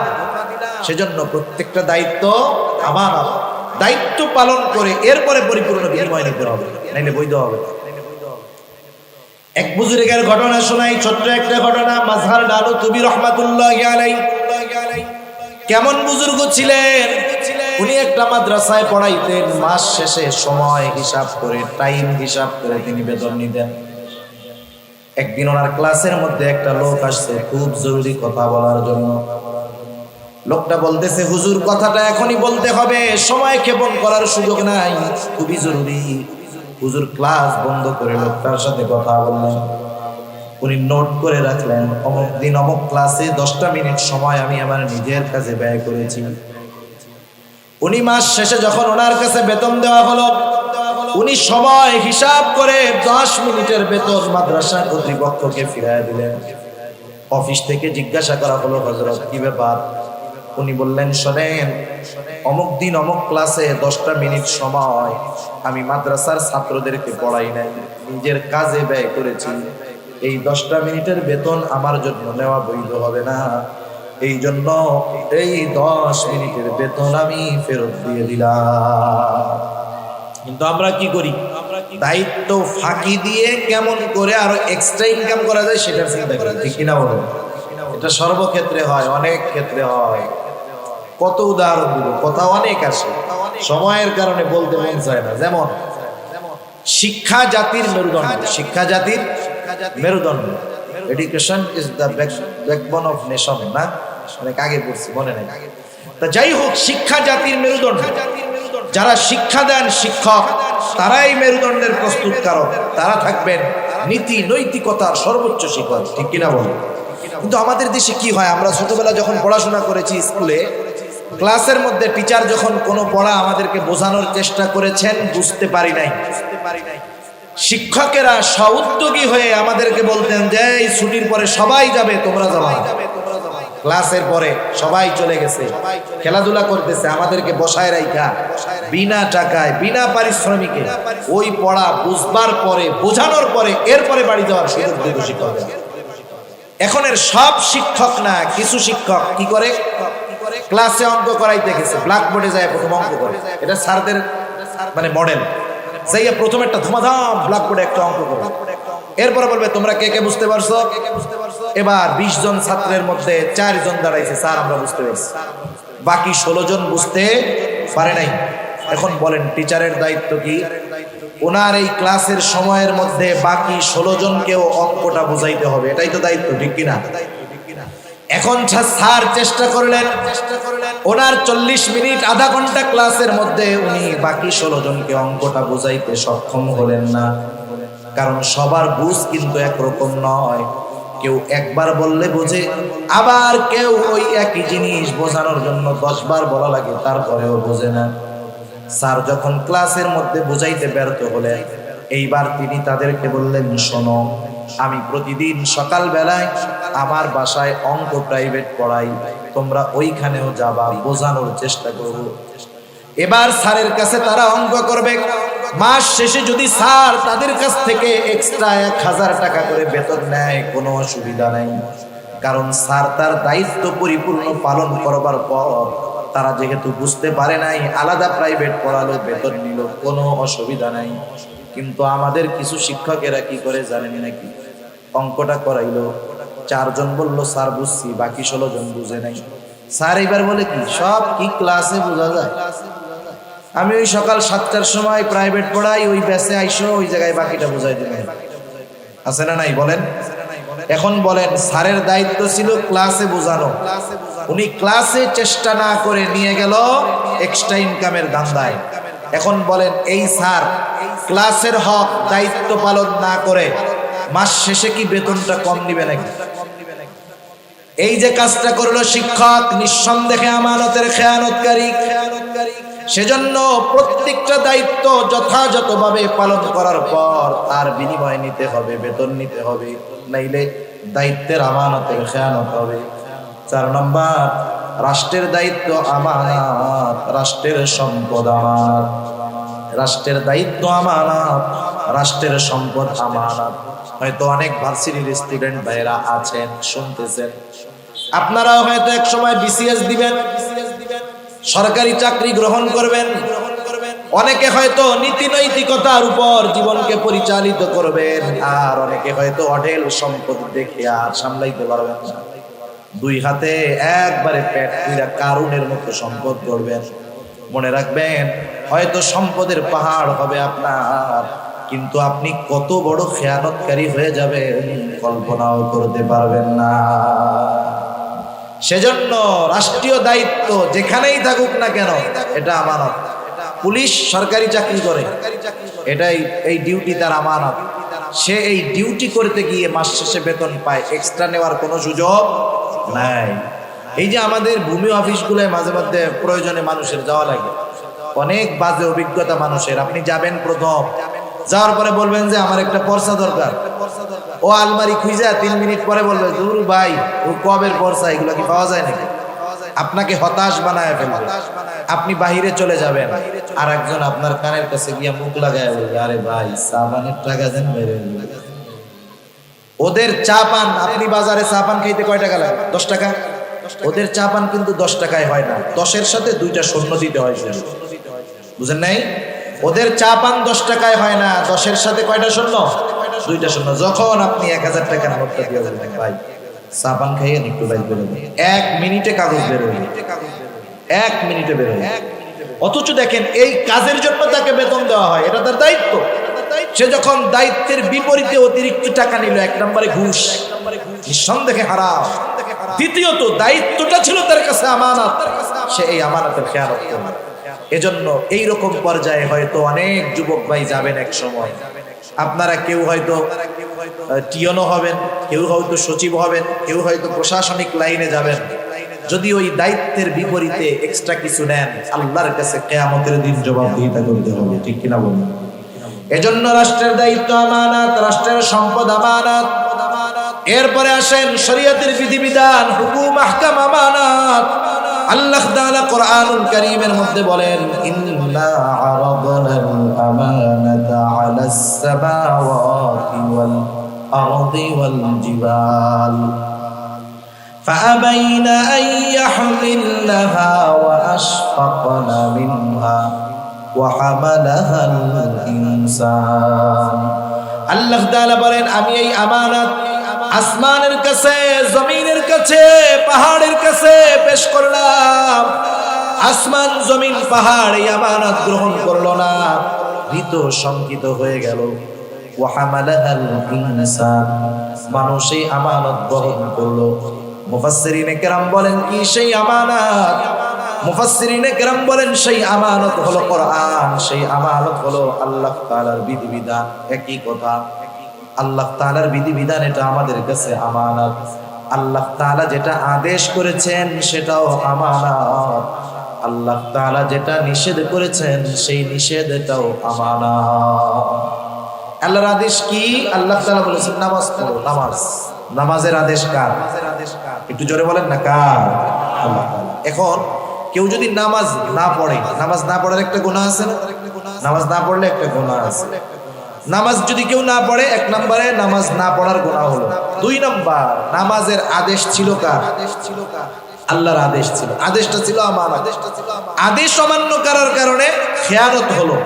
সেজন্য প্রত্যেকটা দায়িত্ব আমানত, দায়িত্ব পালন করে এরপরে পরিপূর্ণ বিনিময় নিতে হবে, নাইলে বৈধ হবে। এক বুজুর্গের ঘটনা শোনাই, ছোট্ট একটা ঘটনা। মাজহার নানুতুবি রহমাতুল্লাহি আলাইহি কেমন বুজুর্গ ছিলেন? উনি একটা মাদ্রাসায় পড়াইতেন, মাস শেষে সময় হিসাব করে, টাইম হিসাব করে তিনি বেতন নিতেন। একদিন ওনার ক্লাসের মধ্যে একটা লোক আসছে খুব জরুরি কথা বলার জন্য। লোকটা বলতেছে, হুজুর কথাটা এখনই বলতে হবে, সময় ক্ষেপণ করার সুযোগ নাই, খুবই জরুরি। হুজুর ক্লাস বন্ধ করে লোকটার সাথে কথা বললেন। উনি নোট করে রাখলেন, অমুক দিন অমুক ক্লাসে 10টা মিনিট সময় আমি আমার নিজের কাছে ব্যয় করেছি। উনি মাস শেষে যখন ওনার কাছে বেতন দেওয়া হলো, উনি সময় হিসাব করে 10 মিনিটের বেতন মাদ্রাসা কর্তৃপক্ষকে ফিরিয়ে দিলেন। অফিস থেকে জিজ্ঞাসা করা হলো, হযরত কি ব্যাপার? উনি বললেন, শোনেন, অমুক দিন অমুক ক্লাসে 10টা মিনিট সময় আমি মাদ্রাসার ছাত্রদেরকে পড়াই নাই, নিজের কাজে ব্যয় করেছি। এই 10টা মিনিটের বেতন আমার জন্য নেওয়া বৈধ হবে না, এই জন্য এই 10 মিনিটের বেতন আমি ফেরত দিয়ে দিলাম। কিন্তু আমরা কি করি? দায়িত্ব ফাঁকি দিয়ে কেমন করে আরো এক্সট্রা ইনকাম করা যায় সেটা চিন্তা করি। ঠিক কিনা বলেন? এটা সর্বক্ষেত্রে হয়, অনেক ক্ষেত্রে হয়। কত উদাহরণ দিব, কথা অনেক আসে, সময়ের কারণে বলতে মন চায় না। যেমন শিক্ষা জাতির মেরুদণ্ড, শিক্ষা জাতির মেরুদণ্ড। Education is the backbone of nation, না? অনেক আগে পড়ছি, মনে নেই। তা যাই হোক, শিক্ষা জাতির মেরুদণ্ড। যারা শিক্ষা দেন শিক্ষক, তারাই মেরুদণ্ডের প্রস্তুতকারক, তারা থাকবেন নীতি নৈতিকতার সর্বোচ্চ শিখর। ঠিক কিনা বলেন? কিন্তু আমাদের দেশে কি হয়, আমরা ছোটবেলা যখন পড়াশোনা করেছি স্কুলে, ক্লাসের মধ্যে টিচার যখন কোনো পড়া আমাদেরকে বোঝানোর চেষ্টা করেছেন, বুঝতে পারি নাই, শিক্ষকেরা স্বউদ্যোগী হয়ে আমাদেরকে বলতেন যে এই ছুটির পরে সবাই যাবে, তোমরা যাবা না। ক্লাসের পরে সবাই চলে গেছে, খেলাধুলা করতেছে, আমাদেরকে বসায় রাইখা বিনা টাকায় বিনা পারিশ্রমিকে ওই পড়া বুঝবার পরে, বোঝানোর পরে, এরপরে বাড়ি যাওয়ার সুযোগ দিত শিক্ষকরা। এখন এর সব শিক্ষক না, কিছু শিক্ষক কি করে, ক্লাসে অঙ্ক করাইতে গেছে, ব্ল্যাকবোর্ডে যায় প্রথম অঙ্ক করে, এটা স্যারদের মানে মডেল, যাইয়া প্রথমে একটা ধুমাধাম ব্ল্যাকবোর্ডে একটা অঙ্ক করে, এরপরে বলবে তোমরা কে কে বুঝতে পারছো। এবার 20 জন ছাত্রের মধ্যে 4 জন দাঁড়াইছে, স্যার আমরা বুঝতে পারছি, বাকি 16 জন বুঝতে পারে নাই। এখন বলেন টিচারের দায়িত্ব কি? ওনার এই ক্লাসের সময়ের মধ্যে বাকি 16 জনকেও অঙ্কটা বুঝাইতে হবে, এটাই তো দায়িত্ব, ঠিক কিনা? এখন স্যার চেষ্টা করলেন, ওনার 40 মিনিট আধা ঘন্টা ক্লাসের মধ্যে উনি বাকি 16 জনকে অঙ্কটা বুঝাইতে সক্ষম হলেন না। কারণ সবার বুঝ কিন্তু একরকম নয়, কেউ একবার বললে বোঝে, আবার কেউ ওই একই জিনিস বোঝানোর জন্য 10 বার বলা লাগে, তারপরেও বোঝে না। স্যার যখন ক্লাসের মধ্যে বুঝাইতে ব্যর্থ হলেন, এইবার তিনি তাদেরকে বললেন, শোনো, আমি প্রতিদিন সকাল বেলায় আমার বাসায় অঙ্ক প্রাইভেট পড়াই, তোমরা ওইখানেও যাবা, বোঝানোর চেষ্টা করব। এবার স্যারের কাছে তারা অঙ্ক করবে, মাস শেষে যদি স্যার তাদের কাছ থেকে এক্সট্রা 1000 টাকা করে বেতন নেয়, কোনো অসুবিধা নাই, কারণ স্যার তার দায়িত্ব পরিপূর্ণ পালন করবার পর তারা যেহেতু বুঝতে পারে নাই, আলাদা প্রাইভেট পড়ালো, বেতন নিল, কোনো অসুবিধা নাই। কিন্তু আমাদের কিছু শিক্ষকেরা কি করে জানেন নাকি, অঙ্কটা করাইলো, 4 জন বললো স্যার বুঝছি, বাকি 16 জন বুঝে নাই। স্যার এবার বলে কি, সব কি ক্লাসে বোঝা যায়? আমি ওই সকাল 7টার সময় প্রাইভেট পড়াই, ওই ব্যাচে আইসো, ওই জায়গায় বাকিটা বুঝাই দেবেন, আছে না নাই বলেন? এখন বলেন, স্যারের দায়িত্ব ছিল ক্লাসে বোঝানো, উনি ক্লাসে চেষ্টা না করে নিয়ে গেল এক্সট্রা ইনকামের ধান্দায়। এখন বলেন, এই স্যার ক্লাসের হক দায়িত্ব পালন না করে মাস শেষে কি বেতনটা কম নিবে নাকি? এই যে কাজটা করলো শিক্ষক, নিঃসন্দেহে আমানতের খেয়ানতকারী। সেজন্য প্রত্যেকটা দায়িত্ব যথাযথভাবে পালন করার পর তার বিনিময় নিতে হবে, বেতন নিতে হবে, নাইলে দায়িত্বের আমানতের খেয়ানত হবে। 4 নম্বর, রাষ্ট্রের দায়িত্ব আমানত, রাষ্ট্রের সম্পদ আমানত। রাষ্ট্রের দায়িত্ব আমানত, রাষ্ট্রের সম্পদ আমানত। হয়তো অনেক ভার্সিটির স্টুডেন্ট ভাইরা আছেন, শুনতেছেন, আপনারাও হয়তো এক সময় বিসিএস দিবেন, সরকারি চাকরি গ্রহণ করবেন, অনেকে হয়তো নীতি নৈতিকতার উপর জীবনকে পরিচালিত করবেন, আর অনেকে হয়তো অঢেল সম্পদ দেখে আর সামলাইতে পারবেন না, 2 হাতে একবারে পেট পুরা কারুনের মতো সম্পদ করবেন। মনে রাখবেন, হয়তো সম্পদের পাহাড় হবে আপনার, কিন্তু আপনি কত বড় খেয়ানতকারী হয়ে যাবেন কল্পনাও করতে পারবেন না। সেজন্য রাষ্ট্রীয় দায়িত্ব যেখানেই থাকুক না কেন, এটা আমানত। পুলিশ সরকারি চাকরি করে, এটাই এই ডিউটি তার আমানত। সে এই ডিউটি করতে গিয়ে মাস শেষে বেতন পায়, এক্সট্রা নেওয়ার কোনো সুযোগ নাই। এই যে আমাদের ভূমি অফিসগুলোয় মাঝে মধ্যে প্রয়োজনে মানুষের যাওয়া লাগে, অনেক বাজে অভিজ্ঞতা মানুষের। আপনি যাবেন, প্রথম যাওয়ার পরে বলবেন যে আমার একটা পর্চা দরকার, ও আলমারি খুঁজা 3 মিনিট পরে বলবে, দূর ভাই, ও কবের পর্চা, এগুলো কি পাওয়া যায় নাকি? আপনাকে হতাশ বানায় ফেলবে। আপনি বাহিরে চলে যাবেন, আর একজন আপনার কানের কাছে গিয়ে মুখ লাগায় বলবে, আরে ভাই সাবানের টাকা দেন। ওদের চা পান, আপনি বাজারে চা পান খাইতে কয় টাকা লাগে? 10 টাকা। ওদের চা পান কিন্তু 10 টাকায় হয় না, 10-এর সাথে 2টা শূন্য দিতে হয়। বুঝেন নাই? ওদের চা পান 10 টাকায় হয় না, 10-এর সাথে কয়টা শূন্য? 2টা শূন্য। যখন আপনি 1000 টাকার নোটটা দিয়ে বলবেন, ভাই চা পান খাইয়ে একটু বাইর করে দেন, 1 মিনিটে কাগজ বের হয়ে, 1 মিনিটে বের হয়ে। অথচ দেখেন, এই কাজের জন্য তাকে বেতন দেওয়া হয়, এটা তার দায়িত্ব। সে যখন দায়িত্বের বিপরীতে অতিরিক্ত টাকা নিল, 1 নম্বরে ঘুষ, নিঃসন্দেহে হারাম। দ্বিতীয়ত, দায়িত্বটা ছিল তার কাছে আমানত, সে এই আমানতের খেয়ানত করবে। এজন্য এইরকম পর্যায়ে হয়তো অনেক যুবক ভাই যাবেন এক সময়। আপনারা কেউ হয়তো টিয়নো হবেন, কেউ হয়তো সচিব হবেন, কেউ হয়তো প্রশাসনিক লাইনে যাবেন। যদি ওই দায়িত্বের বিপরীতে এক্সট্রা কিছু নেন, আল্লাহর কাছে কিয়ামতের দিন জবাবদিহিতা করতে হবে, ঠিক কিনা বলুন? এজন্য রাষ্ট্রের দায়িত্ব আমানত, রাষ্ট্রের সম্পদ আমানত। এরপরে আসেন শরীয়তের বিধিবিধান, হুকুম আহকাম আমানত। আল্লাহ তাআলা কোরআনুল কারীমের মধ্যে বলেন, ইন্না আরাদনাল আমানাতা আলাস সামাওয়াতি ওয়াল আরদি ওয়াল জিবাল فأبين أن يحملنها وأشفقن منها وحملها الإنسان। আল্লাহ তাআলা বলেন, আমি এই আমানত আসমানের কাছে, জমিনের কাছে, পাহাড়ের কাছে পেশ করলাম। আসমান, জমিন, পাহাড় এই আমানত গ্রহণ করলো না, ভীত শঙ্কিত হয়ে গেল। ওয়াহামালাহাল ইনসান, মানুষ এই আমানত বহন করলো। মুফাসসিরিনে কেরাম বলেন, কি সেই আমানত? মুফাসসিরিনে কেরাম বলেন, সেই আমানত হলো কোরআন, সেই আমানত হলো আল্লাহ তাআলার বিধিবিধান। একই কথা, আল্লাহ তাআলার বিধিবিধান এটা আমাদের কাছে আমানত। আল্লাহ তাআলা যেটা আদেশ করেছেন সেটাও আমানত, আল্লাহ তাআলা যেটা নিষেধ করেছেন সেই নিষেধটাও আমানত। আল্লাহর আদেশ কি? আল্লাহ তাআলা বলেছেন নামাজ পড়ো। নামাজ, নামাজের আদেশ কার? একটু জোরে বলেন না, কার? আল্লাহ তাআলা। এখন কেউ যদি নামাজ না পড়ে, নামাজ না পড়ার একটা গুনাহ আছে না? নামাজ না পড়লে একটা গুনাহ আছে। নামাজ যদি কেউ না পড়ে, এক নম্বরে নামাজ না পড়ার গুনাহ হলো। দুই নম্বর, নামাজের আদেশ ছিল কার? আল্লাহর আদেশ ছিল, আদেশটা ছিল আমানত। আদেশ অমান্য করার কারণে খেয়ানত হলো,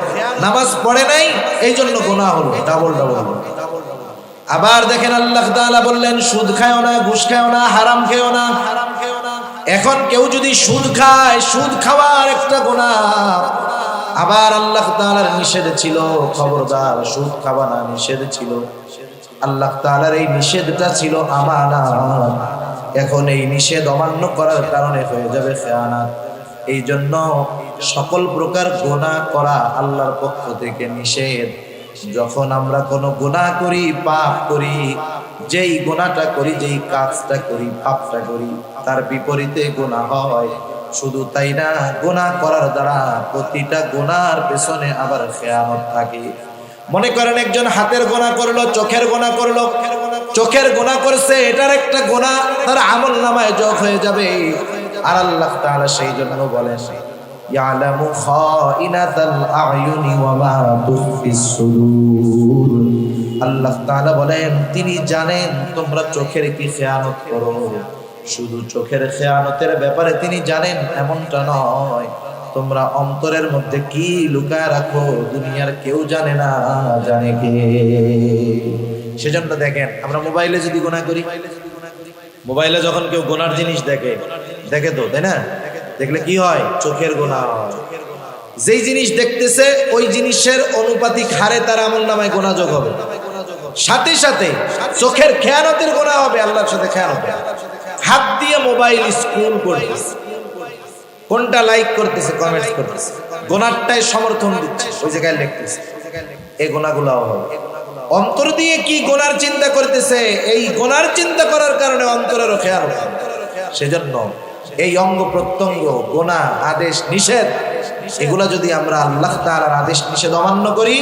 নামাজ পড়ে নাই, এই জন্য গুনাহ হলো, ডাবল ডাবল হলো। আবার দেখেন আল্লাহ তাআলা বললেন, সুদ খায়ও না, ঘুষ খায়ও না, হারাম খেও না। এখন কেউ যদি সুদ খায়, সুদ খাওয়ার একটা গুনাহ। আবার আল্লাহ তাআলার নিষেধ ছিল, খবরদার সুদ খাবা না, নিষেধ ছিল। আল্লাহ তাআলার এই নিষেধটা ছিল আমানত। এখন এই নিষেধ অমান্য করার কারণে হয়ে যাবে খেয়ানত। এই জন্য সকল প্রকার গুনাহ করা আল্লাহর পক্ষ থেকে নিষেধ। যখন আমরা কোনো গুনাহ করি, পাপ করি, যেই গুনাহটা করি, যেই কাজটা করি, পাপটা করি, তার বিপরীতে গুনাহ হয়। শুধু তাই না, গুনাহ করার দ্বারা প্রতিটা গুনাহর পেছনে আবার খেয়ানত থাকে। মনে করেন একজন হাতের গুনাহ করলো, চোখের গুনাহ করলো, চোখের গুনাহ করছে, এটার একটা গুনাহ তার আমলনামায় যোগ হয়ে যাবে। আর আল্লাহ তাআলা সেই জন্য বলেন, ইয়ালামু খাইনাতাল আয়ুনি ওয়া মা তুখফিস সুদূর। আল্লাহ তাআলা বলেন, তিনি জানেন তোমরা চোখের কি খেয়ানত করো। শুধু চোখের খেয়ানতের ব্যাপারে তিনি জানেন এমনটা নয়, তোমরা অন্তরের মধ্যে কি লুকায় রাখো দুনিয়ার কেউ জানে না, জানে কে? সেজন্য দেখেন, আমরা মোবাইলে যদি গুনাহ করি, মোবাইলে যখন কেউ গুনার জিনিস দেখে তো, তাই না? দেখলে কি হয়? চোখের গুনাহ হয়। যেই জিনিস দেখতেছে ওই জিনিসের অনুপাতিক হারে তার আমলনামায় গুনাহ যোগ হবে। সাথে সাথে চোখের খেয়ানতের গুনাহ হবে, আল্লাহর সাথে খেয়ানত। হাত দিয়ে মোবাইল স্ক্রল করতেছে, কোনটা লাইক করতেছে, কমেন্টস করতেছে, গুনাহটাই সমর্থন দিচ্ছে, ওই জায়গায় লিখতেছে, এই গুনাহগুলোও হবে। অন্তর দিয়ে কি গুনার চিন্তা করতেছে, এই গুনার চিন্তা করার কারণে অন্তরেরও খেয়াল হবে। সেজন্য এই অঙ্গ প্রত্যঙ্গ, গুনাহ, আদেশ নিষেধ, এগুলা যদি আমরা আল্লাহ তাআলার আদেশ নিষেধ অমান্য করি,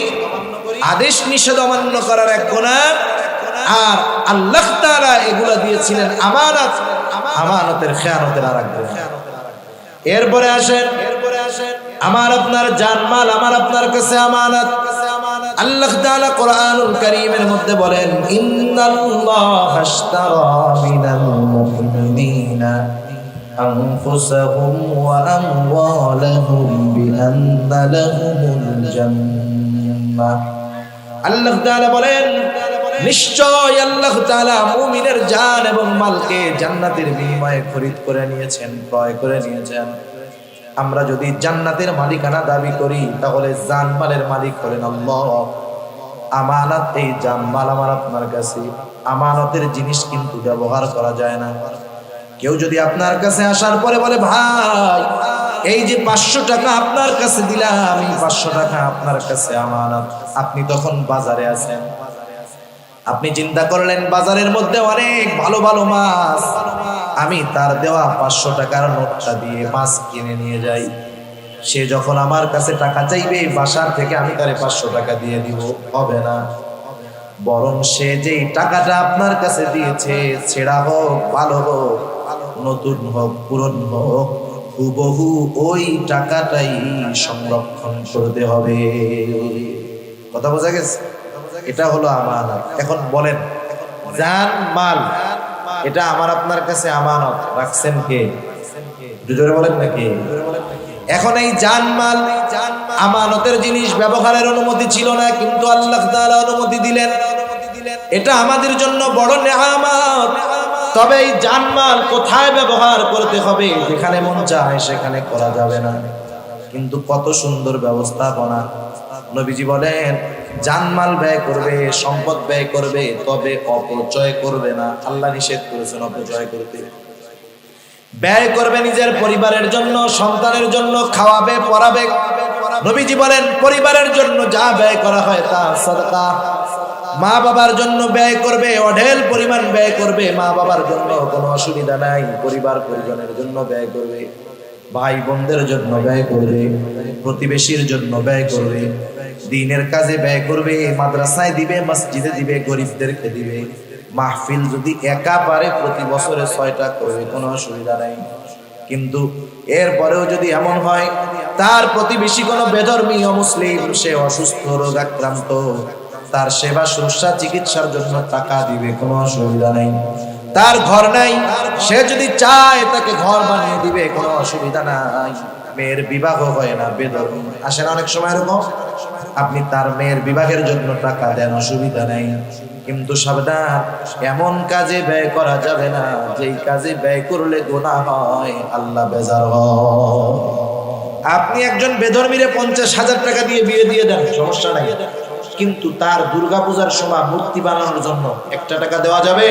আদেশ নিষেধ অমান্য করার এক গুনাহ, আর আল্লাহ তাআলা এগুলা দিয়েছিলেন আমানত, আমানতের খেয়ানতের আর এক গুনাহ। এরপরে আসেন, আমার আপনার জানমাল আমার আপনার কাছে আমানত। আল্লাহ তাআলা কোরআনুল কারীমের মধ্যে বলেন, ইন্নাল্লাহা আশতারা মিনাল মুমিনিনা আনফুসাহুম ওয়া আমওয়ালাহুম বিআন্না লাহুমুল জান্নাহ। আল্লাহ তাআলা বলেন, নিশ্চয় আল্লাহ তাআলা মুমিনের জান এবং মালকে জান্নাতের বিনিময়ে খরিদ করে নিয়েছেন, ক্রয় করে নিয়েছেন। আমরা যদি জান্নাতের মালিকানা দাবি করি, তাহলে জানমালের মালিক হলেন আল্লাহ। আমানত, এই জানমাল আমার আপনার কাছে, আমানতের জিনিস কিন্তু ব্যবহার করা যায় না। কেউ যদি আপনার কাছে আসার পরে বলে, ভাই এই যে 500 টাকা আপনার কাছে দিলাম, এই 500 টাকা আপনার কাছে আমানত, আপনি তখন বাজারে আছেন, আপনি চিন্তা করলেন বাজারের মধ্যে অনেক ভালো ভালো মাছ, আমি তার দেওয়া 500 টাকার নোটটা দিয়ে মাছ কিনে নিয়ে যাই। সে যখন আমার কাছে টাকা চাইবে বাসার থেকে আমি তারে 500 টাকা দিয়ে দিব, হবে না। বরং সে যেই টাকাটা আপনার কাছে দিয়েছে, ছেঁড়া হোক, ভালো হোক, নতুন হোক, পুরনো হোক, হুবহু ওই টাকাটাই সংরক্ষণ করতে হবে। কথা বোঝা গেছে? এটা হলো আমানত। এখন বলেন, জান মাল এটা আমার আপনার কাছে আমানত, রাখছেন কে? জোরে বলেন নাকি? এখন এই জান মাল আমানতের জিনিস, ব্যবহারের অনুমতি ছিল না, কিন্তু আল্লাহ তাআলা অনুমতি দিলেন। এটা আমাদের জন্য বড় নেয়ামত। তবে এই জানমাল কোথায় ব্যবহার করতে হবে? যেখানে মন চায় সেখানে করা যাবে না। কিন্তু কত সুন্দর ব্যবস্থাপনা। নবীজি বলেন, জানমাল ব্যয় করবে, সম্পদ ব্যয় করবে, তবে অপচয় করবে না। আল্লাহ নিষেধ করেছেন অপচয় করতে। ব্যয় করবে নিজের পরিবারের জন্য, সন্তানের জন্য, খাওয়াবে, পড়াবে। নবীজি বলেন, পরিবারের জন্য যা ব্যয় করা হয় তা সাদকা। মা বাবার জন্য ব্যয় করবে, অঢেল পরিমাণ ব্যয় করবে। মা বাবার জন্য কোনো অসুবিধা নাই, পরিবার পরিজনের জন্য ব্যয় করবে, ভাই বোনদের জন্য ব্যয় করবে, প্রতিবেশীর জন্য ব্যয় করবে, দ্বীনের কাজে ব্যয় করবে, মাদ্রাসায় দিবে, মসজিদে দিবে, গরিবদেরকে দিবে। মাহফিল যদি একা পারে প্রতি বছরে 6টা করবে, কোনো অসুবিধা নাই। কিন্তু এরপরেও যদি এমন হয় তার প্রতিবেশী কোনো বেধর্মী অমুসলিম, সে অসুস্থ, রোগ আক্রান্ত, তার সেবা শুশ্রূষা চিকিৎসার জন্য টাকা দিবে, কোনো অসুবিধা নেই। তার ঘর নাই, সে যদি চায় তাকে ঘর বানিয়ে দিবে, কোনো অসুবিধা নাই। মেয়ের বিবাহ হয় না, বেধর্মী আসে না অনেক সময় এরকম, আপনি তার মেয়ের বিবাহের জন্য টাকা দেন, অসুবিধা নেই। কিন্তু সাবধান, এমন কাজে ব্যয় করা যাবে না যেই কাজে ব্যয় করলে গুনাহ হয়, আল্লাহ বেজার হয়। আপনি একজন বেধর্মীরে 50,000 টাকা দিয়ে বিয়ে দিয়ে দেন, সমস্যা নাই। কিন্তু তার দুর্গাপূজার সময় মূর্তি বানানোর জন্য 1 টাকা দেওয়া যাবে?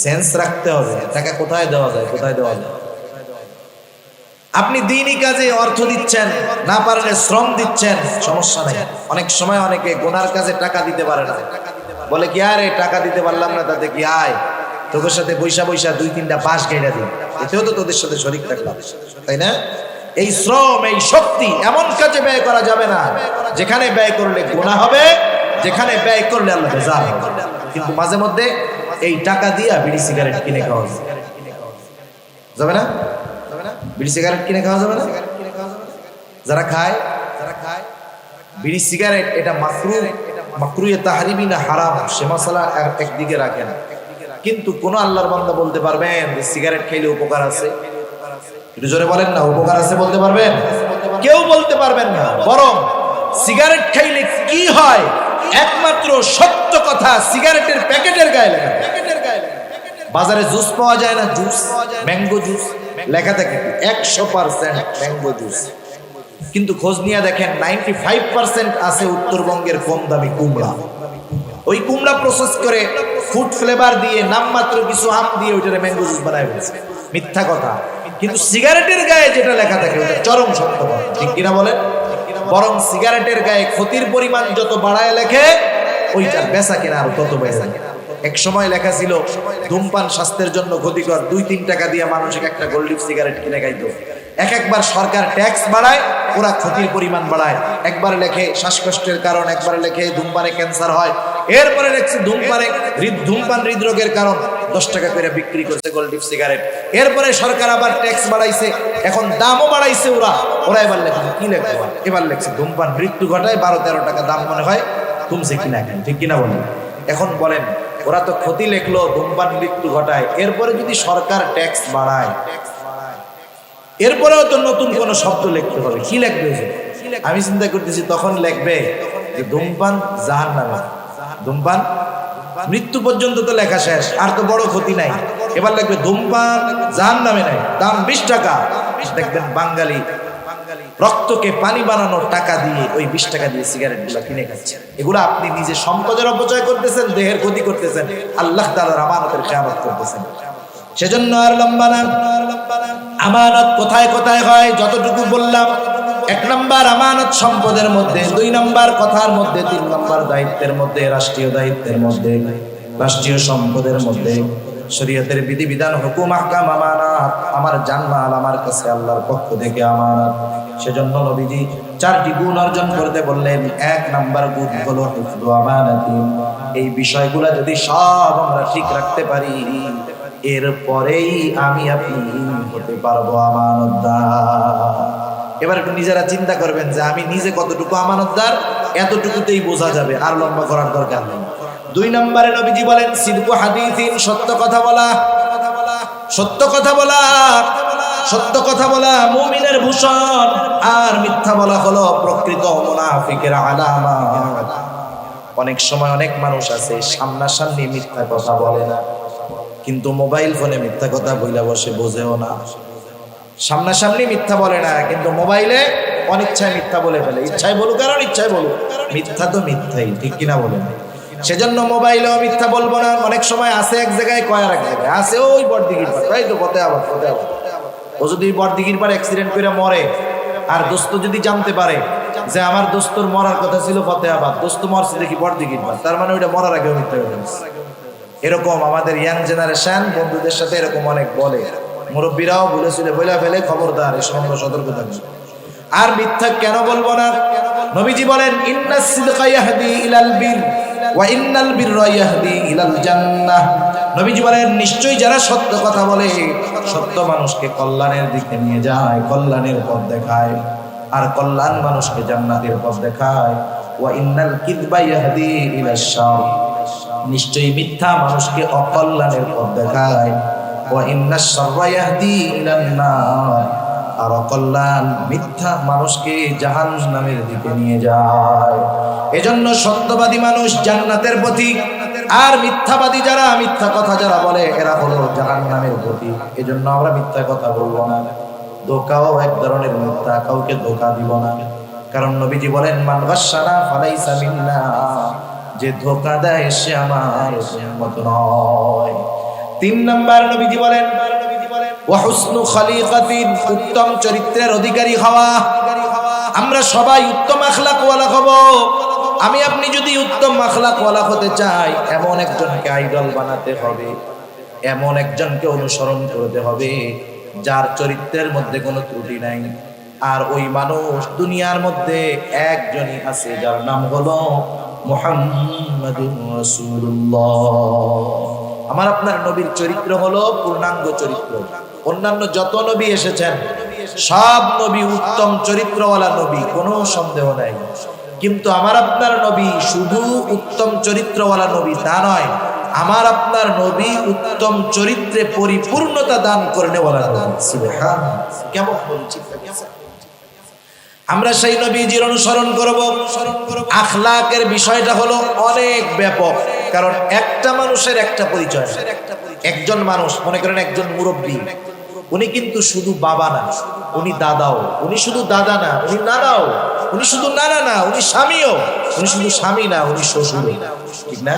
সেন্স রাখতে হবে, টাকা কোথায় দেওয়া যায়, কোথায় দেওয়া যায়। আপনি দ্বীনি কাজে অর্থ দিচ্ছেন, না পারলে শ্রম দিচ্ছেন, সমস্যা নাই। অনেক সময় অনেকে গুনার কাজে টাকা দিতে পারে না, বলে কি আরে টাকা দিতে পারলাম না, তাতে কি আয়, তোদের সাথে বৈশা বৈশা 2-3টা বাঁশ গেড়ে দিই, এতেও তো তোদের সাথে শরীক থাকলাম, তাই না? এই শ্রম, এই শক্তি এমন কাজে ব্যয় করা যাবে না যেখানে ব্যয় করলে গুনাহ হবে, যেখানে ব্যয় করলে আল্লাহ বেজার হবে। কিন্তু মাঝে মধ্যে এই টাকা দিয়া বিড়ি সিগারেট কিনে খাওয়া যাবে না? বিড়ি সিগারেট কিনে খাওয়া যাবে না? যারা খায় বিড়ি সিগারেট, এটা মাকরুহে তাহরিমি না হারাম, সে মাসালা একদিকে রাখেন। কিন্তু কোন আল্লাহর বান্দা বলতে পারবেন যে সিগারেট খেলে উপকার আছে? একটু জোরে বলেন না, উপকার আছে বলতে পারবেন? কেউ বলতে পারবেন না। বরং সিগারেট খাইলে কি হয়, একমাত্র সত্য কথা সিগারেটের প্যাকেটের গায়ে লেখা। বাজারে জুস পাওয়া যায় না, জুস, ম্যাঙ্গো জুস লেখা থাকে 100% ম্যাঙ্গো জুস, কিন্তু খোঁজ নিয়ে দেখেন 95% আছে উত্তরবঙ্গের কম দামি কুমড়া। ওই কুমড়া প্রসেস করে ফুড ফ্লেভার দিয়ে, নামমাত্র কিছু আম দিয়ে ওইটারে ম্যাঙ্গো জুস বানায় ফেলছে। মিথ্যা কথা। কিন্তু সিগারেটের গায়ে যেটা লেখা থাকে ওটা চরম সত্য কথা, ঠিক কিনা বলেন? বরং সিগারেটের গায়ে ক্ষতির পরিমাণ যত বাড়ায় লেখে, ওইটার বেচা কিনা আর তত বেড়ে যায়। এক সময় লেখা ছিল ধূমপান স্বাস্থ্যের জন্য ক্ষতিকর, 2-3 টাকা দিয়ে মানুষকে একটা গোল্ড লিফ সিগারেট কিনে খাইতো। একবার সরকার ট্যাক্স বাড়ায়, ওরা ক্ষতির পরিমাণ বাড়ায়। একবার লেখে শ্বাসকষ্টের কারণ, একবার লেখে ধূমপানে ক্যান্সার হয়, এরপরে লেখছে ধূমপান হৃদরোগের কারণ, 10 টাকা করে বিক্রি করছে গোল্ড লিফ সিগারেট। এরপরে সরকার আবার ট্যাক্স বাড়াইছে, এখন দামও বাড়াইছে। ওরা এবার লেখছে কি লেখছে, এবার লেখছে ধূমপান মৃত্যু ঘটায়, 12-13 টাকা দাম মনে হয়, তুমছে কিনা কেন, ঠিক কিনা বলেন? এখন বলেন, ওরা তো ক্ষতি লেখলো, ধূমপান মৃত্যু ঘটায়, এরপরে যদি সরকার ট্যাক্স বাড়ায়, এরপরেও তো নতুন কোন শব্দ লিখতে হবে। কি লিখবে? আমি চিন্তা করতেছি তখন লিখবে যে ধূমপান জাহান্নামে, ধূমপান মৃত্যু পর্যন্ত তো লেখা শেষ, আর তো বড় ক্ষতি নাই। এবার লিখবে ধূমপান জাহান্নামে নাই, দাম 20 টাকা। দেখবেন বাঙালি রক্তকে পানি বানানোর টাকা দিয়ে ওই 20 টাকা দিয়ে সিগারেট গুলা কিনে খাচ্ছে। এগুলো আপনি নিজে সম্পদের অপচয় করতেছেন, দেহের ক্ষতি করতেছেন, আল্লাহ তাআলার আমানতের খেয়ানত করতেছেন। সেজন্য আর লম্বা না, আমানত কোথায় কোথায় হয় যতটুকু বললাম এক নাম্বার আমানত সম্পদের মধ্যে, 2 নাম্বার কথার মধ্যে, 3 নাম্বার দায়িত্বের মধ্যে, রাষ্ট্রীয় দায়িত্বের মধ্যে, রাষ্ট্রীয় সম্পদের মধ্যে, শরীয়তের বিধিবিধান, হুকুম, আহকাম, আমানত। আমার জানমাল আমার কাছে আল্লাহর পক্ষ থেকে আমানত। সেজন্য নবীজি 4টি গুণ অর্জন করতে বললেন। 1 নাম্বার গুণ হলো হিফযু আমানাতি। এই বিষয়গুলো যদি সব আমরা ঠিক রাখতে পারি, এরপরেই আমি আপনি হতে পারবো আমানতদার। এবার একটু নিজেরা চিন্তা করবেন যে আমি নিজে কতটুকু আমানতদার, এতটুকুতেই বোঝা যাবে, আর লম্বা করার দরকার নেই। 2 নম্বরে নবীজি বলেন সিদকু হাদিসিন, সত্য কথা বলা। সত্য কথা বলা, সত্য কথা বলা মুমিনের ভূষণ, আর মিথ্যা বলা হলো প্রকৃত মুনাফিকের আলামত। অনেক সময় অনেক মানুষ আছে সামনাসামনি মিথ্যা কথা বলে না, কিন্তু মোবাইল ফোনে মিথ্যা কথা বইলা বসে, বোঝেও না। সামনাসামনি মিথ্যা বলে না, কিন্তু মোবাইলে অনিচ্ছায় মিথ্যা বলে ফেলে। ইচ্ছায় বলুক আর অনিচ্ছায় বলুক, মিথ্যা তো মিথ্যাই, ঠিক কিনা বলেন? সেজন্য মোবাইলেও মিথ্যা বলবো না। অনেক সময় আছে এক জায়গায়, কয় আর এক জায়গায় আছে, ওই বড়দিঘির পার, তাই তো পথে আবার। ও যদি বড়দিঘির পার অ্যাক্সিডেন্ট করে মরে, আর দোস্ত যদি জানতে পারে যে আমার দোস্তর মরার কথা ছিল ফতেহাবাদ, দোস্ত মরছে দেখি বড়দিঘির পার, তার মানে ওইটা মরার আগেও মিথ্যা কথা বলছে। এরকম আমাদের ইয়াং জেনারেশন বন্ধুদের সাথে এরকম অনেক বলে, মুরব্বীরাও বলেছিল, বইলা ফেলে, খবরদার, এ সময় সতর্ক থাকবে। আর মিথ্যা কেন বলবো না? নবীজি বলেন ইন্নাস সিদকা ইয়াহদি ইলাল বির ওয়া ইন্নাল বিররা ইয়াহদি ইলাল জান্নাহ। নবীজি বলেন নিশ্চয়ই যারা সত্য কথা বলে, সত্য মানুষকে কল্যাণের দিকে নিয়ে যায়, কল্যাণের পথ দেখায়, আর কল্যাণ মানুষকে জান্নাতের পথ দেখায়। ওয়া ইন্নাল কিযবা ইয়াহদি ইলাশ শার, নিশ্চয়ই মিথ্যা মানুষকে অকল্যাণের পথ দেখায়। ওয়া ইন্নাশ শাররা ইয়াহদি ইলান নার, আর অকল্যাণ মিথ্যা মানুষকে জাহান্নামের দিকে নিয়ে যায়। এজন্য সত্যবাদী মানুষ জান্নাতের পথিক, আর মিথ্যাবাদী যারা, মিথ্যা কথা যারা বলে, এরা হলো জাহান্নামের পথিক। এজন্য আমরা মিথ্যা কথা বলবো না। ধোঁকাও এক ধরনের মিথ্যা, কাউকে ধোঁকা দিব না। কারণ নবীজি বলেন মান গাশশানা ফালাইসা মিন্না, যে ধোঁকা দেয় সে আমার উম্মত নয়। 3 নাম্বার নবীজি বলেন ওয়া হুসনু খালিকাতিন, উত্তম চরিত্রের অধিকারী হওয়া। আমরা সবাই উত্তম আখলাকওয়ালা হব। আমি আপনি যদি উত্তম আখলাকওয়ালা হতে চাই, এমন একজনকে আইডল বানাতে হবে, এমন একজনকে অনুসরণ করতে হবে যার চরিত্রের মধ্যে কোনো ত্রুটি নাই। আর ওই মানুষ দুনিয়ার মধ্যে একজনই আছে, যার নাম হলো মুহাম্মাদুর রাসূলুল্লাহ। আমার আপনার নবীর চরিত্র হলো পূর্ণাঙ্গ চরিত্র। অন্যান্য যত নবী এসেছেন সব নবী উত্তম চরিত্রওয়ালা নবী, কোনো সন্দেহ নাই। কিন্তু আমার আপনার নবী শুধু উত্তম চরিত্রওয়ালা নবী তা নয়, আমার আপনার নবী উত্তম চরিত্রে পরিপূর্ণতা দান করেনেওয়ালা নবী। সুবহানাল্লাহ, কেমন পরিচিত! আমরা সেই নবীজির অনুসরণ করব। আখলাকের বিষয়টা হলো অনেক ব্যাপক, কারণ একটা মানুষের একটা পরিচয়। একজন মানুষ, মনে করেন একজন মুরব্বী, উনি কিন্তু শুধু বাবা না, উনি দাদাও। উনি শুধু দাদা না, উনি নানাও। উনি শুধু নানা না, উনি স্বামীও। উনি শুধু স্বামী না, উনি শ্বশুর, ঠিক না?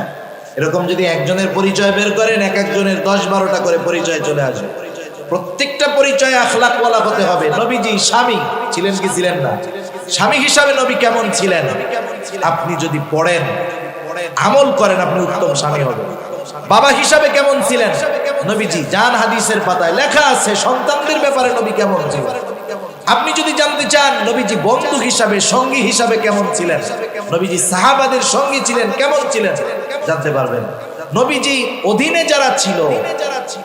এরকম যদি একজনের পরিচয় বের করেন, এক একজনের 10-12টা করে পরিচয় চলে আসবে। প্রত্যেকটা পরিচয় আখলাকওয়ালা হতে হবে। নবীজি স্বামী ছিলেন কি ছিলেন না? স্বামী হিসাবে নবী কেমন ছিলেন? আপনি যদি পড়েন, আমল করেন, আপনি উত্তম স্বামী হবেন। বাবা হিসাবে কেমন ছিলেন নবীজি? জান হাদিসের পাতায় লেখা আছে সন্তানদের ব্যাপারে নবী কেমন ছিলেন। আপনি যদি জানতে চান নবীজি বন্ধু হিসাবে, সঙ্গী হিসাবে কেমন ছিলেন, নবীজি সাহাবাদের সঙ্গী ছিলেন, কেমন ছিলেন, জানতে পারবেন। নবীজি অধীনে যারা ছিল,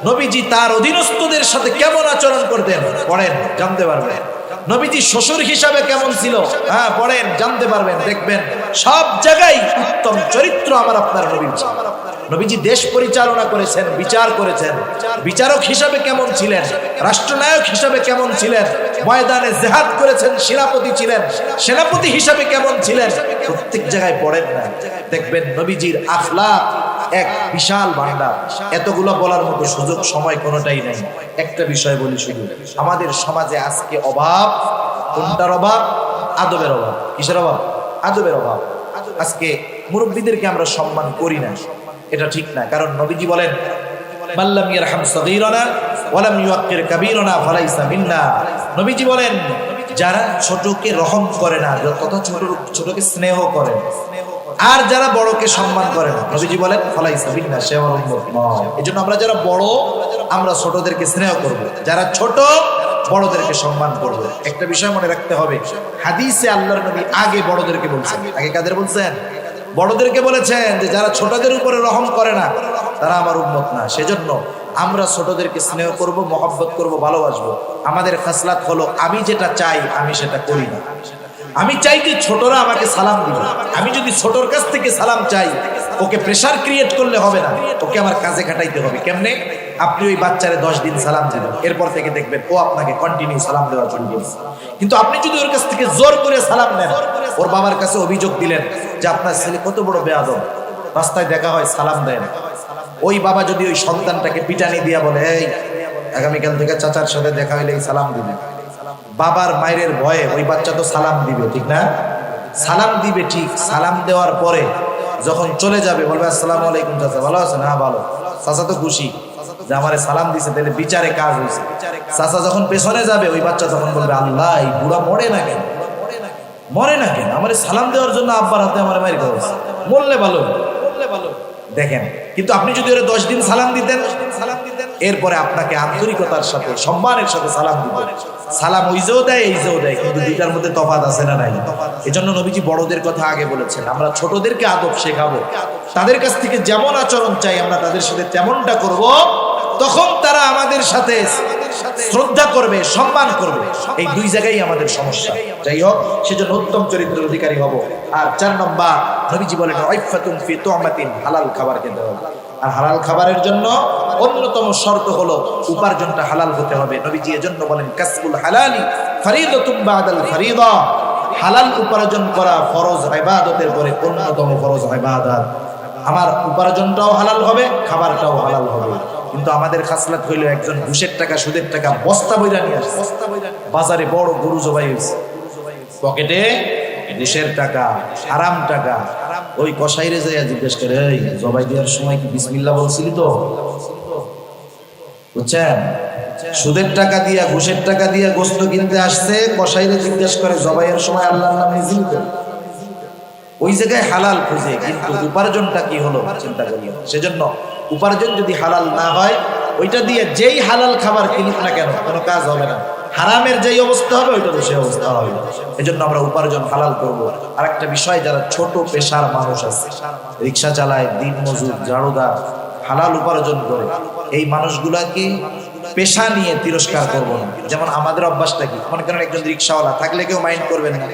নবীজি তার অধীনস্থদের সাথে কেমন আচরণ করতেন, পড়েন, জানতে পারবেন। নবীজি শ্বশুর হিসাবে কেমন ছিল, হ্যাঁ পড়েন, জানতে পারবেন। দেখবেন সব জায়গায় উত্তম চরিত্র আমার আপনার নবীর ছিল। নবীজি দেশ পরিচালনা করেছেন, বিচার করেছেন, বিচারক হিসাবে কেমন ছিলেন, রাষ্ট্রনায়ক হিসাবে কেমন ছিলেন, ময়দানে জিহাদ করেছেন, সেনাপতি ছিলেন, সেনাপতি হিসাবে কেমন ছিলেন, প্রত্যেক জায়গায় পড়েন না, দেখবেন নবীজির আখলাক এক বিশাল ভান্ডার। এতগুলো বলার মতো সুযোগ সময় কোনোটাই নেই। একটা বিষয় বলি শুধু, আমাদের সমাজে আজকে অভাব, কোনটার অভাব? আদবের অভাব। কিসের অভাব? আদবের অভাব। আজকে মুরব্বীদেরকে আমরা সম্মান করি না, এটা ঠিক না। কারণ নবীজি বলেন মাল্লাম ইয়ারহাম সগীরানা ওয়া লাম ইউক্কির কাবীরানা ফালাইসা মিন্না। নবীজি বলেন যারা ছোটকে রহম করে না, তথা ছোটকে স্নেহ করে, আর যারা বড়কে সম্মান করে না, নবীজি বলেন ফালাইসা বিন্না, সে আমার উম্মত নয়। এজন্য আমরা যারা বড়, আমরা ছোটদেরকে স্নেহ করব, যারা ছোট বড়দেরকে সম্মান করব। একটা বিষয় মনে রাখতে হবে, হাদিসে আল্লাহর নবী আগে বড়দেরকে বলছেন। আগে কাদের বলছেন? বড়দেরকে বলেছেন যে যারা ছোটদের উপরে রহম করে না তারা আমার উম্মত না। সেজন্য আমরা ছোটদেরকে স্নেহ করব, মহব্বত করব, ভালোবাসবো। আমাদের খাসলাত হলো আমি যেটা চাই আমি সেটা করি না। আমি চাই যে ছোটরা আমাকে সালাম দিবে। আমি যদি ছোটর কাছ থেকে সালাম চাই, ওকে প্রেসার ক্রিয়েট করলে হবে না, ওকে আমার কাজে খাটাইতে হবে। কেমনে? আপনি ওই বাচ্চারে 10 দিন সালাম দিবেন, এরপর থেকে দেখবেন ও আপনাকে কন্টিনিউ সালাম দেওয়া শুরু করবে। কিন্তু আপনি যদি ওর কাছ থেকে জোর করে সালাম নেন, ওর বাবার কাছে অভিযোগ দিলেন যে আপনার ছেলে কত বড় বেয়াদব, রাস্তায় দেখা হয় সালাম দেন, ওই বাবা যদি ওই সন্তানটাকে পিটানি দিয়া বলে এই আগামীকাল থেকে চাচার সাথে দেখা হইলে এই সালাম দিবে, বাবার মায়ের ভয়ে ওই বাচ্চা তো সালাম দিবে, ঠিক না? সালাম দিবে ঠিক, সালাম দেওয়ার পরে যখন চলে যাবে বলবে আসসালামু আলাইকুম চাচা, ভালো আছেন? হ্যাঁ ভালো। চাচা তো খুশি যে আমারে সালাম দিছে, তাহলে বিচারে কাজ হয়েছে। চাচা যখন পেছনে যাবে ওই বাচ্চা তখন বলবে আল্লাহ, এই বুড়া মরে না কেন, মরে না কেন, আমার সালাম দেওয়ার জন্য আব্বার হাতে আমার মায়ের খাওয়া, মরলে ভালো। দেখেন, কিন্তু আপনি যদি ওরা 10 দিন সালাম দিতেন, এরপরে আপনাকে আন্তরিকতার সাথে সম্মানের সাথে সালাম দিতেন। সালাম ওই যেও দেয় এই যেও দেয়, কিন্তু দুইটার মধ্যে তফাৎ আছে না নাই? এজন্য নবীজি বড়দের কথা আগে বলেছেন। আমরা ছোটদেরকে আদব শেখাবো, তাদের কাছ থেকে যেমন আচরণ চাই আমরা তাদের সাথে তেমনটা করব, তখন তারা আমাদের সাথে শ্রদ্ধা করবে, সম্মান করবে। এই দুই জায়গায় আমাদের সমস্যা। যাই হোক, সেজন্য উত্তম চরিত্রের অধিকারী হব। আর 4 নম্বর নবীজি বলেন ওয়াইফাতুন ফি তুমাতিন, হালাল খাবার খেতে হবে। আর হালাল খাবারের জন্য অন্যতম শর্ত হলো উপার্জনটা হালাল হতে হবে। নবীজি এজন্য বলেন কাসবুল হালালি ফরিদাতুন বাদাল ফরিদা, হালাল উপার্জন করা ফরজ ইবাদতের পরে অন্যতম ফরজ ইবাদত। আমার উপার্জনটাও হালাল হবে, খাবারটাও হালাল হবে। কিন্তু আমাদের খাসলাত হইল একজন ঘুষের টাকা সুদের টাকা বস্তা বইরা নিয়ে আসে, বাজারে বড় গরু জবাই হয়েছে, পকেটে ঘুষের টাকা, হারাম টাকা। ওই কসাইরে যাইয়া জিজ্ঞেস করে এই জবাই দেওয়ার সময় কি বিসমিল্লাহ বলছিলি তো? বুঝছেন? সুদের টাকা দিয়া ঘুষের টাকা দিয়া গোস্ত কিনতে আসছে, কসাইরে জিজ্ঞেস করে জবাইয়ের সময় আল্লাহর নাম নিয়েছিলি তো? ওই জায়গায় হালাল খুঁজে, কিন্তু উপার্জনটা কি হলো চিন্তা করি। সেজন্য উপার্জন যদি হালাল না হয়, ওইটা দিয়ে যেই হালাল খাবার কিনুক না কেন কোনো কাজ হবে না। হারামের যেই অবস্থা হবে ওইটা তো সেই অবস্থা হবে। এজন্য আমরা উপার্জন হালাল করব। আর একটা বিষয়, যারা ছোট পেশার মানুষ আছে, রিক্সা চালায়, দিন মজুর, ঝাড়ুদার, হালাল উপার্জন করে, এই মানুষগুলাকে পেশা নিয়ে তিরস্কার করব না। যেমন আমাদের অভ্যাসটা কি, মনে করেন একজন রিক্সাওয়ালা থাকলে কেউ মাইন্ড করবেন না,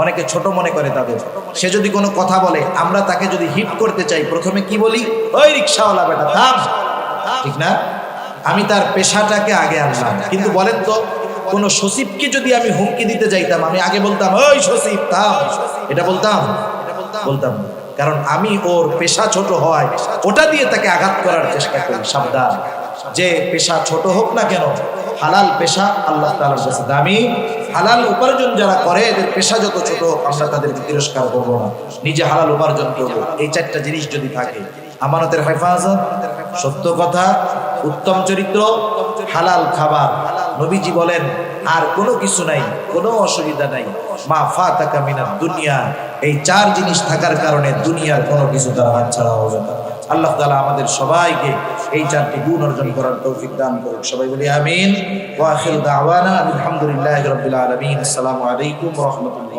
অনেকে ছোট মনে করে তাদের। সে যদি কোনো কথা বলে, আমরা তাকে যদি হিট করতে চাই, প্রথমে কি বলি? ওই রিক্সাওয়ালা বেটা থাম, ঠিক না? আমি তার পেশাটাকে আগে আনলাম। কিন্তু বলেন তো, কোন সচিবকে যদি আমি হুমকি দিতে যাইতাম, আমি আগে বলতাম ওই সচিব থাম, এটা বলতাম? বলতাম না। কারণ আমি ওর পেশা ছোট হয় ওটা দিয়ে তাকে আঘাত করার চেষ্টা করি। সাবধান, যে পেশা ছোট হোক না কেন, হালাল পেশা আল্লাহ তাআলার কাছে দামি। হালাল উপার্জন যারা করে, এদের পেশা যত ছোট হোক আমরা তাদেরকে তিরস্কার করবো না, নিজে হালাল উপার্জন করবো। এই 4টা জিনিস যদি থাকে, আমানতের হেফাজত, সত্য কথা, উত্তম চরিত্র, হালাল খাবার, নবীজি বলেন আর কোনো কিছু নাই, কোনো অসুবিধা নাই। মা ফাতাকা মিনাদ দুনিয়া, এই 4 জিনিস থাকার কারণে দুনিয়ার কোনো কিছু তার হাতছাড়া হবে না। আল্লাহ তাআলা আমাদের সবাইকে এই 4টি গুণ অর্জন করার তৌফিক দান করুন। সবাই বলি আমিন। ওয়া আখিরু দাওয়ানা আলহামদুলিল্লাহি রাব্বিল আলামিন। আসসালামু আলাইকুম ওয়া রাহমাতুল্লাহ।